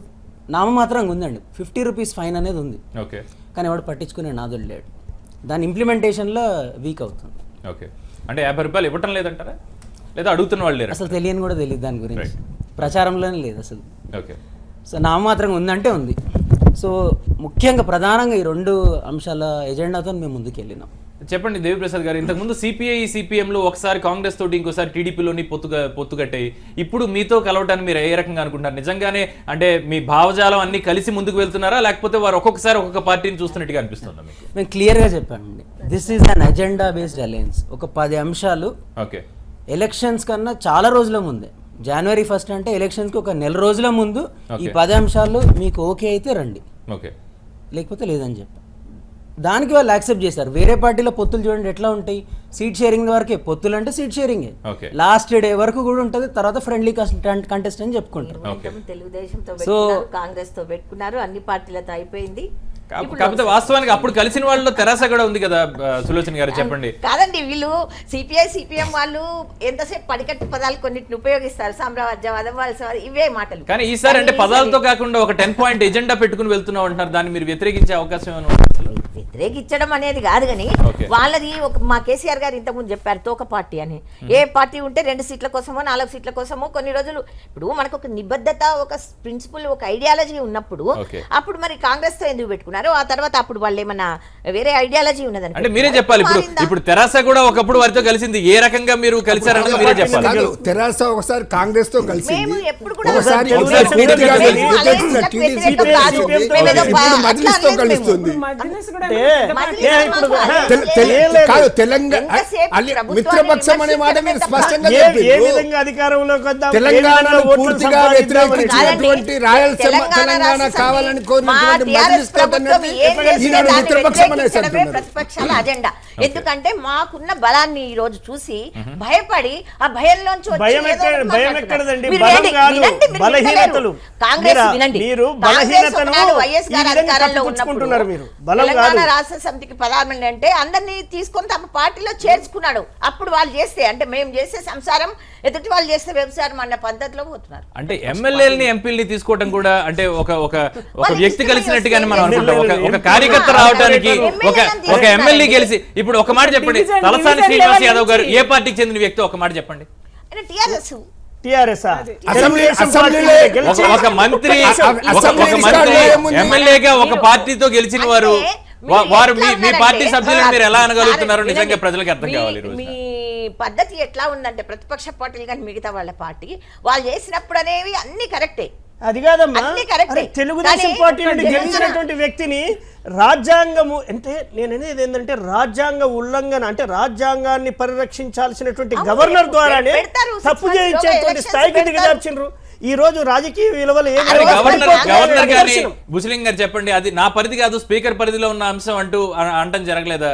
నామమాత్రంగా ఉందండి, 50 రూపీస్ ఫైన్ అనేది ఉంది. ఓకే, కానీ వాడు పట్టించుకునే నాదుడు లేడు. దాని ఇంప్లిమెంటేషన్లో వీక్ అవుతుంది. ఓకే, అంటే 50 రూపాయలు ఇవ్వటం లేదంటారా, లేదా అడుగుతున్న వాళ్ళు లేరు? అసలు తెలియని కూడా తెలియదు దాని గురించి, ప్రచారంలోనే లేదు అసలు. ఓకే, సో నామమాత్రంగా ఉందంటే ఉంది. సో ముఖ్యంగా ప్రధానంగా ఈ 2 అంశాల ఎజెండాతో మేము ముందుకు వెళ్ళినాం. చెప్పండి దేవిప్రసాద్ గారు, ఇంతకుముందు సిపిఐ సిపిఎంలో ఒకసారి కాంగ్రెస్ తోటి ఇంకోసారి టీడీపీలోని పొత్తు కట్టాయి. ఇప్పుడు మీతో కలవటాన్ని మీరు ఏ రకంగా అనుకుంటున్నారు? నిజంగానే అంటే మీ భావజాలం అన్ని కలిసి ముందుకు వెళ్తున్నారా, లేకపోతే వారు ఒక్కొక్కసారి ఒక్కొక్క పార్టీని చూస్తున్నట్టుగా అనిపిస్తుందా మీకు? మేము క్లియర్గా చెప్పామండి, this is an agenda based alliance. ఒక 10 అంశాలు ఓకే, ఎలక్షన్స్ కన్నా చాలా రోజుల ముందే, January 1 అంటే ఎలక్షన్స్కి ఒక నెల రోజుల ముందు ఈ 10 అంశాలు మీకు ఓకే అయితే రండి, ఓకే, లేకపోతే లేదని చెప్పి దానికి వాళ్ళు యాక్సెప్ట్ చేశారు. వేరే పార్టీలో పొత్తులు చూడండి ఎట్లా ఉంటాయి, సీట్ షేరింగ్ వరకే పొత్తులు అంటే సీట్ షేరింగే, ఓకే, లాస్ట్ డే వరకు కూడా ఉంటుంది, తర్వాత ఫ్రెండ్లీ కంటెస్ట్ అని చెప్పుకుంటారు. తెలుగుదేశంతో పెట్టుకున్నారు, కాంగ్రెస్ తో పెట్టుకున్నారు, అన్ని పార్టీలతో అయిపోయింది. కాకపోతే వాస్తవానికి అప్పుడు కలిసిన వాళ్ళలో తెరాస కూడా ఉంది కదా సులోచన గారు, చెప్పండి. కాదండి, వీళ్ళు సిపిఐ సిపిఎం వాళ్ళు ఎంతసేపు పడికట్టు పదాలు కొన్నిటిని ఉపయోగిస్తారు, సామ్రాజ్యవాదం వలసవాదం ఇవే మాటలు. కానీ ఈసారి అంటే పదాలతో కాకుండా ఒక 10 పాయింట్ ఎజెండా పెట్టుకుని వెళ్తున్నాం అంటున్నారు, దాన్ని మీరు వ్యతిరేకించే అవకాశం ఏమైనా ఉందా? వ్యతిరేకించడం అనేది కాదు కానీ వాళ్ళది ఒక మా కేసీఆర్ గారు ఇంతకుముందు చెప్పారు తోక పార్టీ అని. ఏ పార్టీ ఉంటే 2 సీట్ల కోసమో 4 సీట్ల కోసమో కొన్ని రోజులు, ఇప్పుడు మనకు ఒక నిబద్ధత, ఒక ప్రిన్సిపల్, ఒక ఐడియాలజీ ఉన్నప్పుడు అప్పుడు మరి కాంగ్రెస్ తో ఎందుకు పెట్టుకున్నారు? ఆ తర్వాత అప్పుడు వాళ్ళు ఏమన్నా వేరే ఐడియాలజీ ఉన్నదని అంటే మీరే చెప్పాలి. ఇప్పుడు తెరాస కూడా ఒకప్పుడు వారితో కలిసింది, ఏ రకంగా మీరు కలిసారని మీరే చెప్పాలి. తెరాస ఒకసారి కాంగ్రెస్ తో కలిసి ఎప్పుడు కూడా మిత్రపక్షం అనే మాట మీరు స్పష్టంగా ఏ విధంగా అధికారంలోకి వద్దాం, తెలంగాణను పూర్తిగా వ్యతిరేకించినటువంటి రాయలసీమ తెలంగాణ కావాలని కోరినటువంటి మజ్లిస్ ఈనాడు మిత్రపక్షం అనేసి ప్రతిపక్షాల అజెండా. ఎందుకంటే మాకున్న బలాన్ని ఈ రోజు చూసి భయపడి ఆ భయంలోంచి కాంగ్రెస్ వినండి, వైఎస్ గారు అధికారంలో ఉన్నప్పుడు తెలంగాణ రాష్ట్ర సమితికి ప్రధానమంత్రి అంటే అందరినీ తీసుకొని తమ పార్టీలో చేర్చుకున్నాడు. అప్పుడు వాళ్ళు చేస్తే అంటే మేము చేసే సంసారం ఎదుటి వాళ్ళు చేస్తే వ్యవసాయం అన్న పద్ధతిలో పోతున్నారు. అంటే ఎమ్మెల్యేలని ఎంపీలని తీసుకోవడం కూడా అంటే ఒక వ్యక్తి కలిసినట్టుగానే మనం అనుకుంటాం. ఒక కార్యకర్త రావడానికి ఒక ఎమ్మెల్యే గెలిచి, ఇప్పుడు ఒక మాట చెప్పండి, తలసాని శ్రీనివాస్ యాదవ్ గారు ఏ పార్టీకి చెందిన వ్యక్తి ఒక మాట చెప్పండి. ఒక మంత్రి ఎమ్మెల్యేగా ఒక పార్టీతో గెలిచిన వారు మీ పార్టీ సభ్యులను మీరు ఎలా అనగలుగుతున్నారు? నిజంగా ప్రజలకు అర్థం కావాలి. మీ పద్ధతి ఎట్లా ఉందంటే ప్రతిపక్ష పార్టీలు కానీ మిగతా వాళ్ళ పార్టీ వాళ్ళు చేసినప్పుడు అనేవి అన్ని కరెక్టే. అది కాదమ్మా, తెలుగుదేశం పార్టీ నుండి గెలిచినటువంటి వ్యక్తిని రాజ్యాంగము అంటే నేను అనేది ఏంటంటే రాజ్యాంగ ఉల్లంఘన అంటే రాజ్యాంగాన్ని పరిరక్షించాల్సినటువంటి గవర్నర్ ద్వారానే తప్పు చేయించేటువంటి స్థాయికి దిగజార్చిండ్రు. ఈ రోజు రాజకీయ విలువలు గవర్నర్ గారి ముస్లిం గారు చెప్పండి, అది నా పరిధి కాదు, స్పీకర్ పరిధిలో ఉన్న అంశం అంటూ అంటం జరగలేదా?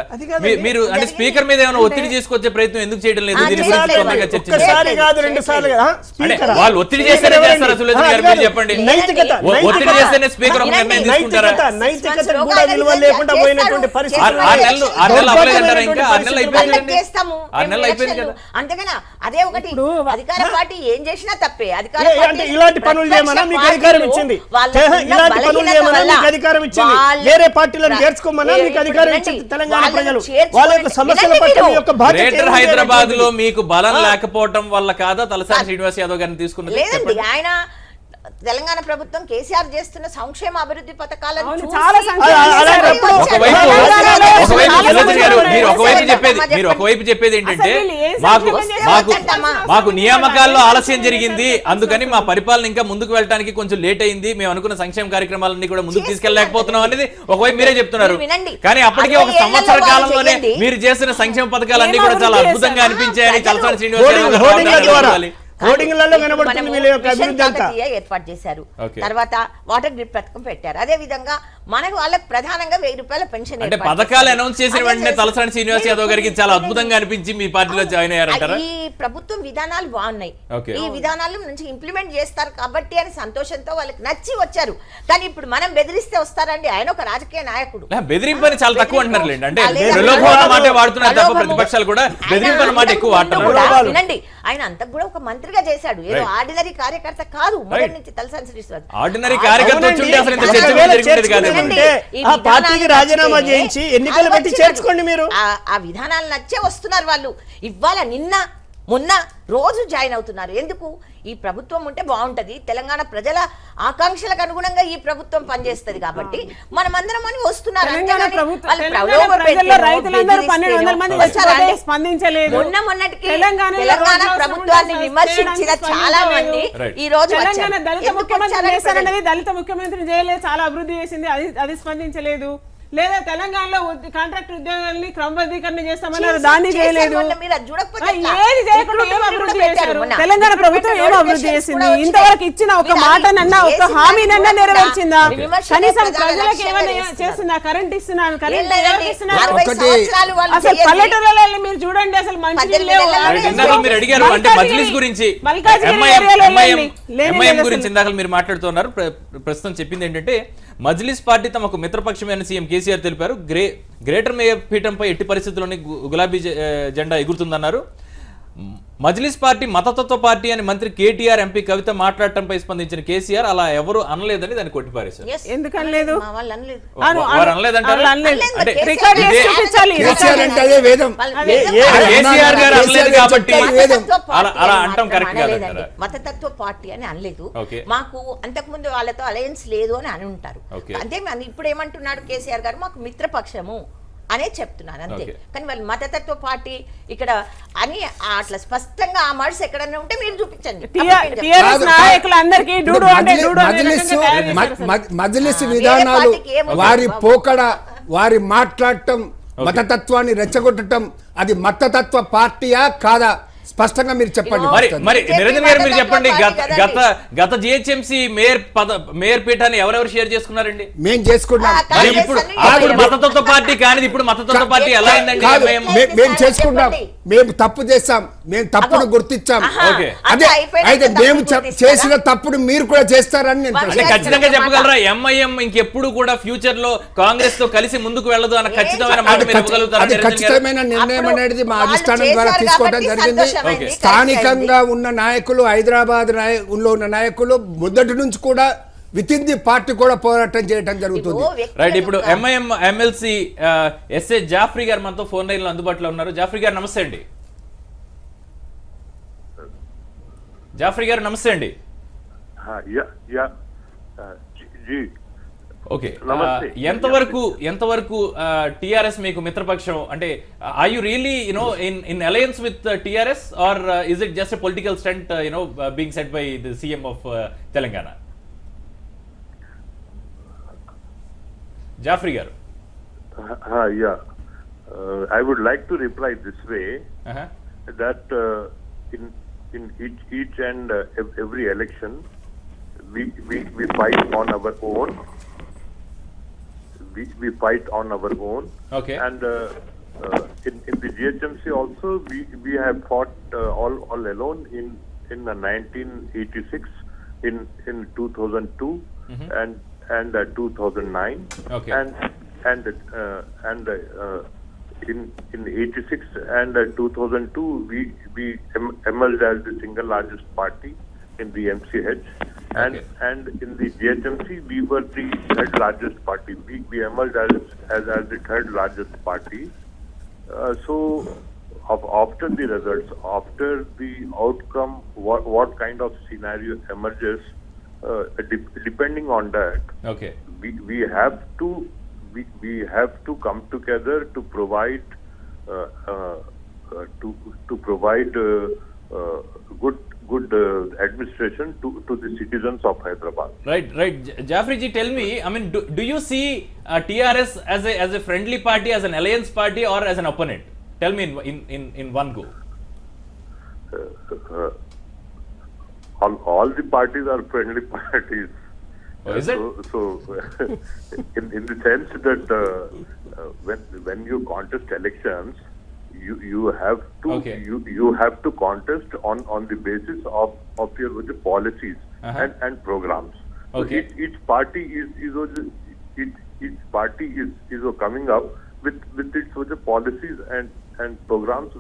మీరు అంటే స్పీకర్ మీద ఏమైనా ఒత్తిడి తీసుకొచ్చే ప్రయత్నం ఎందుకు చేయడం లేదు? దీని గురించి తొందరగా చర్చించాలి. వాళ్ళు ఒత్తిడి చేస్తేనే చేస్తారా సులోచన గారు? మీరు చెప్పండి, ఒత్తిడి చేస్తేనే స్పీకర్ ఒక నిర్ణయం తీసుకుంటారా? 6 నెలలు అవ్వలేదంటారా? ఇంకా 6 నెలలు అయిపోయింది, 6 నెలలు అయిపోయింది కదా. అంతేగానా? అదే ఒకటి అధికార పార్టీ ఏం చేసినా తప్పే. అధికార ఇలాంటి పనులు చేయమన్నా మీకు అధికారం ఇచ్చింది, ఇలాంటి పనులు చేయమన్నా మీకు అధికారం ఇచ్చింది, వేరే పార్టీలను చేర్చుకోమన్నా మీకు అధికారం ఇచ్చింది. తెలంగాణ ప్రజలు వాళ్ళ యొక్క సమస్యల పట్ల మీ యొక్క బాధ్యత. గ్రేటర్ హైదరాబాద్ లో మీకు బలం లేకపోవడం వల్ల కాదా తలసాని శ్రీనివాస్ యాదవ్ గారిని తీసుకున్నది? లేదండి, ఆయన తెలంగాణ ప్రభుత్వం కేసీఆర్ చేస్తున్న సంక్షేమ అభివృద్ధి పథకాలను మీరు ఒకవైపు చెప్పేది ఏంటంటే మాకు నియామకాల్లో ఆలస్యం జరిగింది, అందుకని మా పరిపాలన ఇంకా ముందుకు వెళ్ళడానికి కొంచెం లేట్ అయింది, మేము అనుకున్న సంక్షేమ కార్యక్రమాలన్నీ కూడా ముందుకు తీసుకెళ్ళలేకపోతున్నాం అనేది ఒకవైపు మీరే చెప్తున్నారు. కానీ అప్పటికే 1 సంవత్సర కాలంలోనే మీరు చేసిన సంక్షేమ పథకాలన్నీ కూడా చాలా అద్భుతంగా అనిపించాయని తలసాని శ్రీనివాస్ యాదవ్ ఏర్పాటు చేశారు. తర్వాత వాటర్ గ్రిడ్ పథకం పెట్టారు. అదే విధంగా మనకు వాళ్ళకి ప్రధానంగా 1000 రూపాయల పెన్షన్. అంటే పథకాలు అనౌన్స్ చేసిన వెంటనే తలసాని శ్రీనివాస్ యాదవ్ గారికి చాలా అద్భుతంగా అనిపించి మీ పార్టీలో జాయిన్ అయ్యారంటారా? ఈ ప్రభుత్వం విధానాలు బాగున్నాయి, ఈ విధానాలు నుంచి ఇంప్లిమెంట్ చేస్తారు కాబట్టి అని సంతోషంతో వాళ్ళకి నచ్చి వచ్చారు. కానీ ఇప్పుడు మనం బెదిరిస్తే వస్తారండి? ఆయన ఒక రాజకీయ నాయకుడు. బెదిరింపు అని చాలా తక్కువ అంటున్నారు, అంటే ప్రలోభాల మాట వాడుతున్నారు తప్ప ప్రతిపక్షాలు కూడా బెదిరింపు మాట ఎక్కువ వాడుతున్నారు. వినండి, ఆయన అంతా కూడా ఒక మంత్రిగా చేశాడు, ఏదో ఆర్డినరీ కార్యకర్త కాదు. మొదటి నుంచి తలసాని శ్రీనివాస్ ఆర్డినరీ కార్యకర్త వచ్చి అసలు ఇంత చర్చ జరిగేది కాదు. ఆ పార్టీకి రాజీనామా చేయించి ఎన్నికలు పెట్టి చేర్చుకోండి. మీరు ఆ విధానాలు నచ్చే వస్తున్నారు వాళ్ళు. ఇవాళ నిన్న మొన్న రోజు జాయిన్ అవుతున్నారు. ఎందుకు? ఈ ప్రభుత్వం ఉంటే బాగుంటది, తెలంగాణ ప్రజల ఆకాంక్షలకు అనుగుణంగా ఈ ప్రభుత్వం పనిచేస్తది కాబట్టి మనమందరం అని వస్తున్నారు. తెలంగాణ అంతేగాని ప్రభుత్వం వాళ్ళు తెలంగాణ ప్రలోభ ప్రజల్లో పెట్టేనో, రైతులందరూ బెదిరిస్తేనో 1200 మంది వచ్చారా చచ్చిపోతే అంటే స్పందించలేదు. మొన్నటికి తెలంగాణలో తెలంగాణ రోడ్లు ప్రభుత్వాన్ని అవసరం విమర్శించిన చేయడానికి చాలా మంది Right. ఈ రోజు తెలంగాణ వచ్చారు. దళిత ఎందుకు ముఖ్యమంత్రి వచ్చారని చేశారన్నది దళిత ముఖ్యమంత్రి చేయలేదు, చాలా అభివృద్ధి చేసింది, అది స్పందించలేదు. లేదా తెలంగాణలో కాంట్రాక్ట్ ఉద్యోగాల్ని క్రమబద్ధీకరణ చేస్తామన్నారు, దాన్ని చేయలేదు. మీరు అది చూడకపోతే ఆ, ఎట్లా? ఏది చేయకుండా ఏం ఇప్పుడు అభివృద్ధి పెట్టారు చేశారు? మొన్న. తెలంగాణ ప్రభుత్వం ఏం అభివృద్ధి చేసింది? ఇంతవరకు ఇచ్చిన ఒక మాటనన్నా, ఒక హామీనన్నా నెరవేర్చిందా? కనీసం ప్రజలకు ఏమైనా చేస్తుందా? కరెంట్ ఇస్తున్నాను, కరెంట్ ఎవరికి ఇస్తున్నారు? అసలు పల్లెటూరులలో మీరు చూడండి, అసలు మంచి లేవు. ఇందాక మీరు అడిగారు అంటే మజ్లిస్ గురించి, ఎంఐఎం గురించి ఇందాక మీరు మాట్లాడుతున్నారు. ప్రస్తుతం చెప్పింది ఏంటంటే మజ్లిస్ పార్టీ తమకు మిత్రపక్షమైన సీఎం కేసీఆర్ తెలిపారు. గ్రేటర్ మేయర్ పీఠంపై ఎట్టి పరిస్థితుల్లోని గులాబీ జెండా ఎగురుతుందన్నారు. మజ్లిస్ పార్టీ మతతత్వ పార్టీ అని మంత్రి కేటీఆర్, ఎంపీ కవిత మాట్లాడటంపై స్పందించిన కేసీఆర్ అలా ఎవరు అనలేదని దాన్ని కొట్టిపారేశారు. ఎందుకనలేదు? మా వాళ్ళు అనలేదు. వారు అనలేదంటారు. అంటే రికార్డ్ చేసి చూపించాలి. కేసీఆర్ అంటే అదే వేదం. కేసీఆర్ గారు అనలేదు కాబట్టి అలా అంటాం కరెక్ట్ అనలేదండి. కాదంటారా? మతతత్వ పార్టీ అని అనలేదు. Okay. మాకు అంతకుముందు వాళ్ళతో అలయన్స్ లేదు అని అని ఉంటారు. Okay. అంతే ఇప్పుడు ఏమంటున్నాడు కేసీఆర్ గారు, మాకు మిత్రపక్షము అనే చెప్తున్నారు అంతే. Okay. కానీ వాళ్ళు మతతత్వ పార్టీ ఇక్కడ అని అట్లా స్పష్టంగా ఆ మర్స్ ఎక్కడన్నా ఉంటే మీరు చూపించండి. టిఆర్ఎస్ నాయకులందరికీ డూడు అంటే డూడు అనే మజ్లిస్ రకంగా తయారు చేశారు. మజ్లిస్ విధానాలు, వారి పోకడ, వారి మాట్లాడటం, మతతత్వాన్ని రెచ్చగొట్టడం, అది మతతత్వ పార్టీయా కాదా? స్పష్టంగా మీరు చెప్పండి. మరి నిరంజన్ గారు మీరు చెప్పండి. గత జిహెచ్ఎంసీ మేయర్ పీఠాన్ని ఎవరెవరు షేర్ చేసుకున్నారండి? మేము చేసుకున్నాం. మరి ఇప్పుడు మతతత్వ పార్టీ కానీ ఇప్పుడు మతతత్వ పార్టీ ఎలా అయిందండి? మేము చేసుకున్నాం. మేము తప్పు చేస్తాం, మేము తప్పును గుర్తించాం. ఓకే. అదే అయితే మేము చేసిన తప్పును మీరు కూడా చేస్తారని నేను అంటే ఖచ్చితంగా చెప్పగలరా ఎంఐఎం ఇంకెప్పుడు కూడా ఫ్యూచర్ లో కాంగ్రెస్ తో కలిసి ముందుకు వెళ్ళదు అన్న ఖచ్చితమైన మాట మీరు ఇవ్వగలుగుతారా? అది ఖచ్చితమైన నిర్ణయం అనేది మా అధిష్టానం ద్వారా తీసుకోవడం జరిగింది. స్థానికంగా ఉన్న నాయకులు, హైదరాబాద్ లో ఉన్న నాయకులు మొదటి నుంచి కూడా విత్ ఇన్ ది పార్టీ కూడా పోరాటం చేయడం జరుగుతుంది. రైట్. ఇప్పుడు ఎంఐఎం ఎమ్మెల్సీ ఎస్ఏ జాఫ్రీ గారు మనతో ఫోన్ లైన్ లో అందుబాటులో ఉన్నారు. జాఫ్రీ గారు నమస్తే అండి. జాఫ్రీ గారు నమస్తే అండి. ఓకే. ఎంతవరకు టిఆర్ఎస్ మీకు మిత్రపక్షం? అంటే are you really in alliance with TRS or is it just a political stunt being set by the CM of Telangana? Jaffrey garu. I would like to reply this way, that in each and every election we fight on our own. We fight on our own. Okay. And in the GHMC also we have fought all alone in 1986, in 2002, and 2009. Okay. And in 86 and 2002 we emerged as the single largest party in the MCH, and Okay. and in the GHMC we were the third largest party. We emerged as the third largest party. So after the results, after the outcome, what kind of scenario emerges, depending on that, Okay. we have to come together to provide good administration to the citizens of Hyderabad. Right. Jaffrey ji, tell me, I mean, do you see TRS as a friendly party, as an alliance party, or as an opponent? Tell me in one go. All the parties are friendly parties. Oh, is it? So in the sense that when you contest elections, you have to Okay. you have to contest on the basis of your policies and programs. Okay. So each party is coming up with its policies and programs,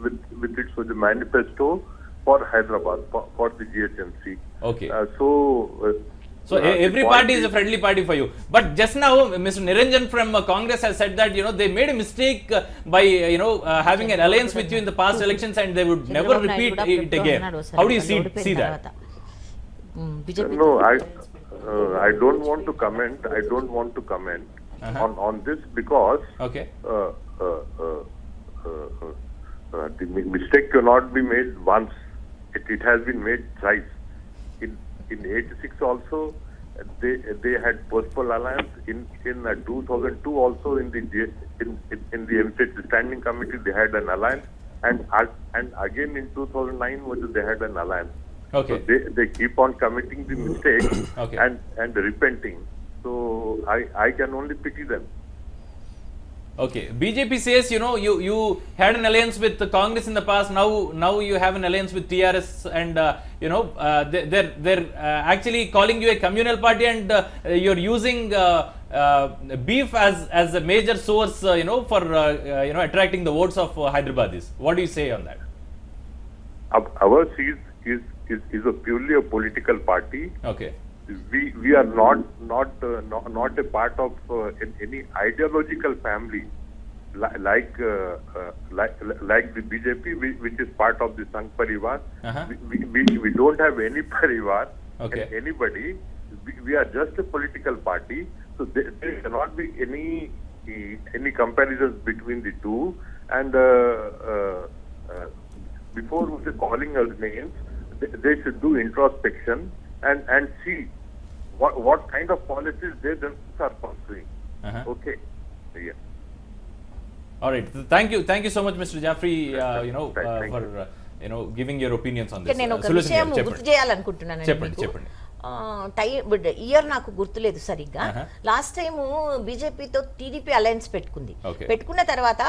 with its manifesto for Hyderabad, for the GHMC. Okay. So the every point party is a friendly party for you. But just now, Mr. Niranjan from Congress has said that they made a mistake by having an alliance with you in the past elections, and they would never repeat it again. How do you see that? BJP No, I don't want to comment. I don't want to comment on this because okay the mistake cannot be made once. It has been made thrice. In 86 also, they had postponed alliance. In 2002 also in the MCH standing committee they had an alliance, and again in 2009 they had an alliance. Okay So they keep on committing the mistake Okay. and repenting. So I can only pity them. Okay, BJP says you had an alliance with the Congress in the past. Now you have an alliance with TRS, and they're actually calling you a communal party, and you're using beef as a major source, for attracting the votes of Hyderabadis. What do you say on that? Ours is a purely a political party. Okay, We are not a part of any ideological family like the BJP, which is part of the Sangh Parivar. Uh-huh. We don't have any Parivar Okay. and anybody. We are just a political party, so there cannot be any comparisons between the two. And before calling us names, they should do introspection and see what kind of policies they themselves are pursuing. Uh-huh. Okay. Yeah. all right. Thank you so much, Mr. Jaffrey. Thank For giving your opinions on ఇక్కడ this. నేను ఒక Sulochana విషయం గారు, గుర్తు చేయాలనుకుంటున్నాను. చెప్పండి. Year నాకు గుర్తులేదు సరిగ్గా. Uh-huh. లాస్ట్ టైం బీజేపీతో టీడీపీ అలయన్స్ పెట్టుకుంది. Okay. పెట్టుకున్న తర్వాత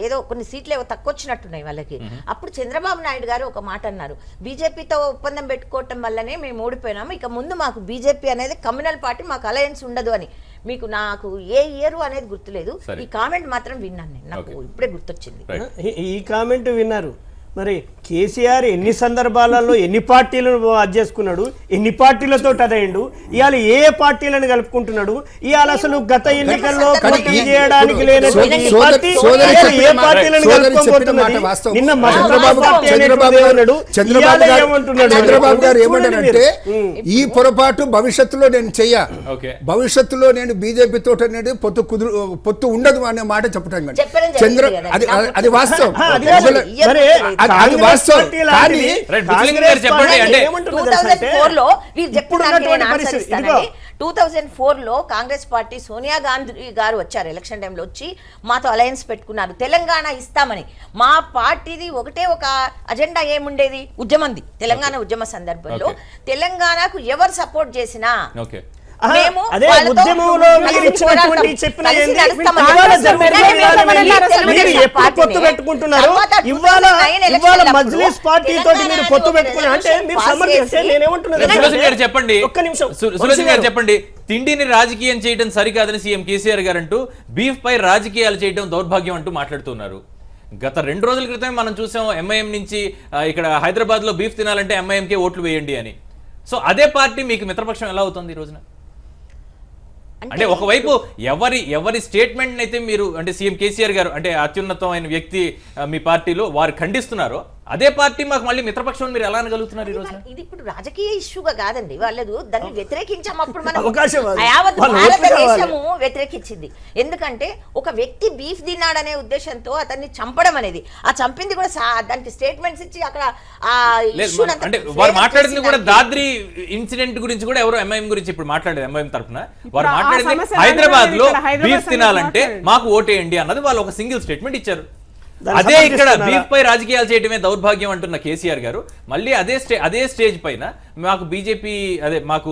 ఏదో కొన్ని సీట్లు ఏవో తక్కువ వచ్చినట్టున్నాయి వాళ్ళకి. అప్పుడు చంద్రబాబు నాయుడు గారు ఒక మాట అన్నారు, బీజేపీతో ఒప్పందం పెట్టుకోవటం వల్లనే మేము ఓడిపోయినాము, ఇక ముందు మాకు బీజేపీ అనేది కమ్యూనల్ పార్టీ, మాకు అలయన్స్ ఉండదు అని. నాకు ఏ ఇయర్ అనేది గుర్తులేదు, ఈ కామెంట్ మాత్రం విన్నాను నేను, నాకు ఇప్పుడే గుర్తొచ్చింది. ఈ కామెంట్ విన్నారు. మరి కేసీఆర్ ఎన్ని సందర్భాలలో ఎన్ని పార్టీలను చేసుకున్నాడు, ఎన్ని పార్టీలతో అదైండు, ఇవాళ ఏ పార్టీలను కలుపుకుంటున్నాడు, ఇవాళ అసలు గత ఎన్నికల్లో పోటీ చేయడానికి లేనటువంటి పార్టీ ఏ పార్టీలను కలుపుకోబోతున్నది. నిన్న చంద్రబాబు గారు ఏమంటారంటే ఈ పొరపాటు భవిష్యత్తులో నేను చెయ్య, భవిష్యత్తులో నేను బీజేపీ తోట అనేది పొత్తు ఉండదు అనే మాట చెప్పడం అది వాస్తవం. అది వాస్తవం. కానీ 2004 లో కాంగ్రెస్ పార్టీ సోనియా గాంధీ గారు వచ్చారు, ఎలక్షన్ టైంలో వచ్చి మాతో అలయన్స్ పెట్టుకున్నారు, తెలంగాణ ఇస్తామని. మా పార్టీది ఒకటే ఒక అజెండా ఏముండేది, ఉద్యమంది. తెలంగాణ ఉద్యమ సందర్భంలో తెలంగాణకు ఎవరు సపోర్ట్ చేసినా అదే ఉద్యమంలో మీరు ఇచ్చినటువంటి చెప్పిన మీరు ఎప్పుడు పొత్తు పెట్టుకుంటున్నారు, ఇవాళ మజ్లిస్ పార్టీ తోటి మీరు పొత్తు పెట్టుకున్నారు అంటే మీరు సమర్థిస్తే నేనేమంటున్నాను. చెప్పండి, ఒక్క నిమిషం సులోచన గారు చెప్పండి. తిండిని రాజకీయం చేయడం సరికాదని సీఎం కేసీఆర్ గారు అంటూ బీఫ్ పై రాజకీయాలు చేయడం దౌర్భాగ్యం అంటూ మాట్లాడుతున్నారు. గత 2 రోజుల క్రితమే మనం చూసాం, ఎంఐఎం నుంచి ఇక్కడ హైదరాబాద్ లో బీఫ్ తినాలంటే ఎంఐఎంకే ఓట్లు వేయండి అని. సో అదే పార్టీ మీకు మిత్రపక్షం ఎలా అవుతుంది ఈ రోజున? అంటే ఒకవైపు ఎవరి స్టేట్మెంట్ అయితే మీరు అంటే సీఎం కేసీఆర్ గారు అంటే అత్యున్నతమైన వ్యక్తి మీ పార్టీలో వారు ఖండిస్తున్నారో, అదే పార్టీ మాకు మళ్ళీ మిత్రపక్షం మీరు ఎలా అనగలుగుతున్నారు ఈ రోజు? ఇది ఇప్పుడు రాజకీయ ఇష్యూగా కాదండి, వాళ్ళు దాన్ని వ్యతిరేకించాము. అప్పుడు మనం అవకాశం యావత్ భారతదేశము వ్యతిరేకించింది. ఎందుకంటే ఒక వ్యక్తి బీఫ్ తిన్నాడనే ఉద్దేశంతో అతన్ని చంపడం అనేది, ఆ చంపింది కూడా దానికి స్టేట్మెంట్స్ ఇచ్చి అక్కడ అంటే వారు మాట్లాడింది కూడా దాద్రి ఇన్సిడెంట్ గురించి కూడా ఎవరో ఎంఐఎం గురించి ఇప్పుడు మాట్లాడేది. ఎంఐఎం తరఫున వారు మాట్లాడింది హైదరాబాద్ లో బీఫ్ తినాలంటే మాకు ఓటేయండి అన్నది వాళ్ళు ఒక సింగిల్ స్టేట్మెంట్ ఇచ్చారు. అదే ఇక్కడ బీఫ్ పై రాజకీయాలు చేయడమే దౌర్భాగ్యం అంటున్న కేసీఆర్ గారు మళ్ళీ అదే స్టేజ్ పైన మాకు బీజేపీ మాకు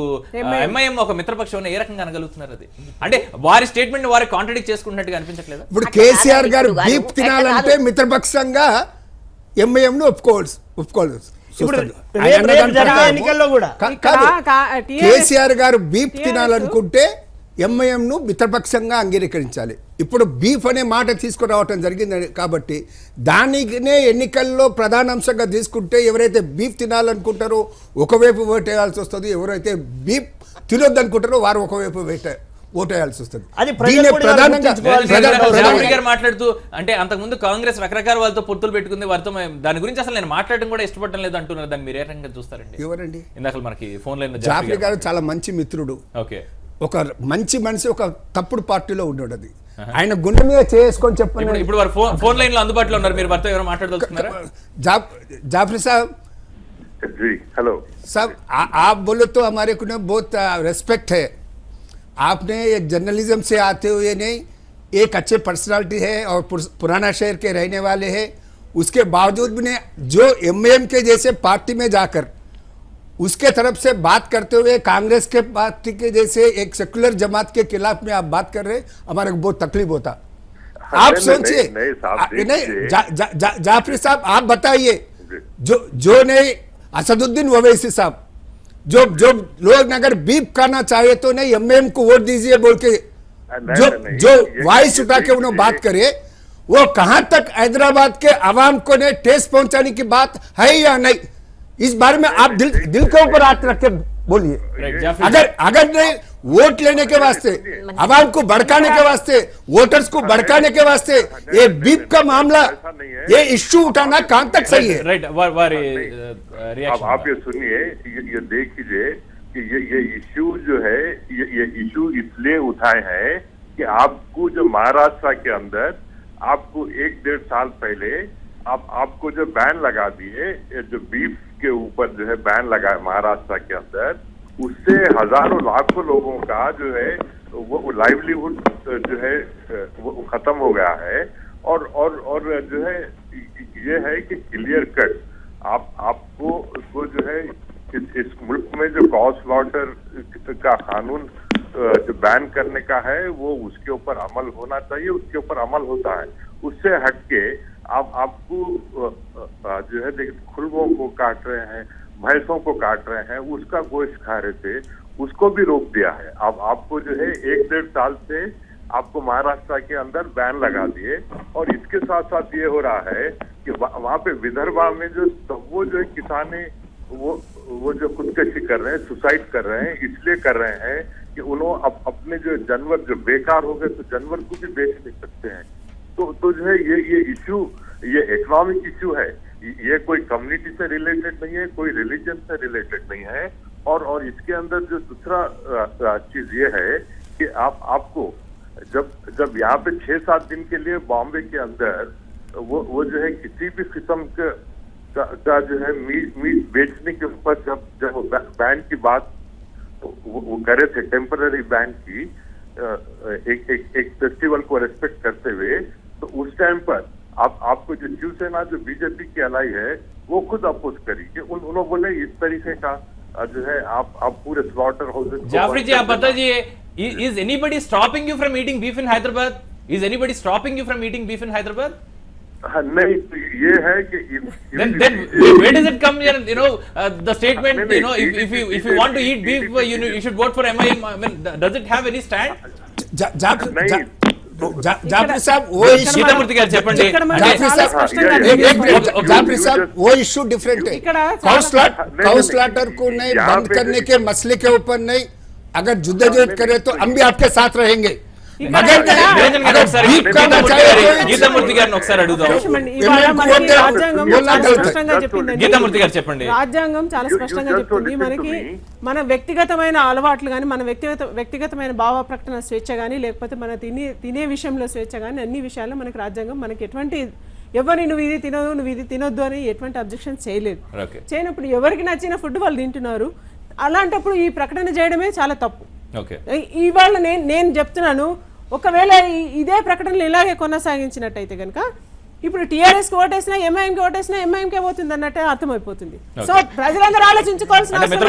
ఎంఐఎం ఒక మిత్రపక్షం ఏ రకంగా అనగలుగుతున్నారు? అది అంటే వారి స్టేట్మెంట్ వారి కాంట్రడిక్ట్ చేసుకున్నట్టుగా అనిపించట్లేదు. ఇప్పుడు కేసీఆర్ గారు బీఫ్ తినాలంటే మిత్రపక్షంగా ఎంఐఎం ను ఒప్పుకోవాలి. కేసీఆర్ గారు బీఫ్ తినాలనుకుంటే ఎంఐఎం ను మిత్రపక్షంగా అంగీకరించాలి. ఇప్పుడు బీఫ్ అనే మాట తీసుకురావటం జరిగింది కాబట్టి దానినే ఎన్నికల్లో ప్రధాన అంశంగా తీసుకుంటే ఎవరైతే బీఫ్ తినాలనుకుంటారో ఒకవైపు ఓటేయాల్సి వస్తుంది, ఎవరైతే బీఫ్ తినొద్దు అనుకుంటారో వారు ఒకవైపు ఓటు వేయాల్సి వస్తుంది. అది ప్రజలు దీన్ని కూడా ప్రధానంగా గుర్తుంచుకోవాలి. గారు మాట్లాడుతూ అంటే అంతకుముందు కాంగ్రెస్ రకరకాల వాళ్ళతో పొత్తులు పెట్టుకుంది, వారితో దాని గురించి అసలు నేను మాట్లాడడం కూడా ఇష్టపడటం లేదు అంటున్నారు. దాన్ని మీరు ఏ రకంగా చూస్తారండి? ఎవరండి? ఇందాక మనకి ఫోన్ లైన్ జాఫ్రీ గారు చాలా మంచి మిత్రుడు, ఓకే, ఒక మంచి మనిషి, ఒక తప్పుడు పార్టీలో ఉండడు. అది ఆయన గుండె మీద చేసుకొని చెప్పండి. ఇప్పుడు వారు ఫోన్ లైన్ లో అందుబాటులో ఉన్నారు, మీరు వారితో ఎవరు మాట్లాడదలుచుకున్నారా? जाफरी साहब जी हेलो साहब आप बोले तो हमारे को बहुत रेस्पेक्ट है. आपने एक जर्नलिज्म से आते हुए नहीं, एक अच्छे पर्सनालिटी है और पुराना शहर के रहने वाले हैं. उसके बावजूद भी जो एमएम के जैसे पार्टी में जाकर उसके तरफ से बात करते हुए कांग्रेस के पार्टी के जैसे एक सेकुलर जमात के खिलाफ में आप बात कर रहे, हमारे को बहुत तकलीफ होता. आप सोचिए, नहीं जाफरी साहब आप बताइए, जो नहीं असदुद्दीन ओवैसी साहब, जो लोग अगर बीप करना चाहे तो नहीं एमएम को वोट दीजिए बोल के जो वॉइस उठा के उन्होंने बात करे, वो कहां तक हैदराबाद के आवाम को ने ठेस पहुंचाने की बात है या नहीं? इस बारे में आप दिल के ऊपर हाथ रख के बोलिए. अगर नहीं वोट लेने के वास्ते, आवाम को भड़काने के वास्ते, वोटर्स को भड़काने के वास्ते ये बीप का मामला, ये इश्यू उठाना कहां तक सही है? राइट, आप ये सुनिए, ये देखिए कि ये इश्यू जो है, ये इश्यू इसलिए उठाए हैं कि आपको जो महाराष्ट्र के अंदर आपको 1-1.5 साल पहले आपको जो बैन लगा दिए, जो बीफ के ऊपर जो है बैन लगा महाराष्ट्र के अंदर, उससे हजारों लाखों लोगों का जो है वो लाइवलीहुड जो है वो खत्म हो गया है. और जो है ये है कि क्लियर कट आपको जो है इस मुल्क में जो कॉज स्लॉटर का कानून जो बैन करने का है वो उसके ऊपर अमल होना चाहिए, उसके ऊपर अमल होता है. उससे हटके आपको जो है देखिए खुलबों को काट रहे हैं, भैंसों को काट रहे हैं, उसका गोश्त खा रहे थे, उसको भी रोक दिया है. अब आपको जो है 1-1.5 साल से आपको महाराष्ट्र के अंदर बैन लगा दिए. और इसके साथ साथ ये हो रहा है कि वहाँ पे विदर्भा में जो वो जो है किसाने वो जो खुदकशी कर रहे हैं, सुसाइड कर रहे हैं, इसलिए कर रहे हैं कि उन्होंने अपने जो जानवर जो बेकार हो गए तो जानवर को भी बेच नहीं सकते हैं. तो जो है ये इश्यू, ये इकोनॉमिक इश्यू है, ये कोई कम्युनिटी से रिलेटेड नहीं है, कोई रिलीजन से रिलेटेड नहीं है. और इसके अंदर जो दूसरा चीज ये है कि आपको जब यहाँ पे 6-7 दिन के लिए बॉम्बे के अंदर वो जो है किसी भी किस्म का जो है मीट बेचने के ऊपर जब बैन की बात वो करे थे, टेम्पररी बैन की, एक फेस्टिवल को रेस्पेक्ट करते हुए, तो उस टाइम पर आपको जो शिवसेना जो बीजेपी की अलाई है वो खुद अपोज करी कि उन्होंने बोले इस तरीके का जो है आप पूरे स्लॉटर हाउसेस. जाफरी जी आप बताइए, is anybody stopping you from eating beef in Hyderabad? Is anybody stopping you from eating beef in Hyderabad? नहीं, ये है कि then where does it come? You know the statement. You know if you want to eat beef, you should vote for MIM. I mean, does it have any stand? Jafri साहब वो सीतामूर्ति गाరు చెప్పండి. जाफरी साहब वो issue different है. Counsellor को नहीं बंद करने के मसले के ऊपर नहीं, अगर जुद्दोजहद करे तो हम भी आपके साथ रहेंगे. గీతామూర్తి గారిని ఒకసారి అడుగుదాం. గీతామూర్తి గారు చెప్పండి. రాజ్యాంగం చాలా స్పష్టంగా చెప్తుంది మనకి, మన వ్యక్తిగతమైన అలవాట్లు కానీ, మన వ్యక్తిగతమైన భావ ప్రకటన స్వేచ్ఛ కానీ, లేకపోతే మన తినే విషయంలో స్వేచ్ఛ కానీ, అన్ని విషయాల్లో మనకి రాజ్యాంగం మనకి ఎటువంటి ఎవరిని నువ్వు ఇది తినదు, నువ్వు ఇది తినొద్దు అని ఎటువంటి అబ్జెక్షన్ చేయలేదు. చేయనప్పుడు ఎవరికి నచ్చిన ఫుడ్ వాళ్ళు తింటున్నారు. అలాంటప్పుడు ఈ ప్రకటన చేయడమే చాలా తప్పు. ఇవాళ నేను చెప్తున్నాను, ఒకవేళ ఇదే ప్రకటనలు ఇలాగే కొనసాగించినట్టయితే కనుక ఇప్పుడు టీఆర్ఎస్ కి ఓటేసినా ఎంఐఎంకి ఓటేసినా ఎంఐఎంకే పోతుంది అన్నట్టే అర్థమైపోతుంది. సో ప్రజలందరూ ఆలోచించుకోవాల్సిన అవసరం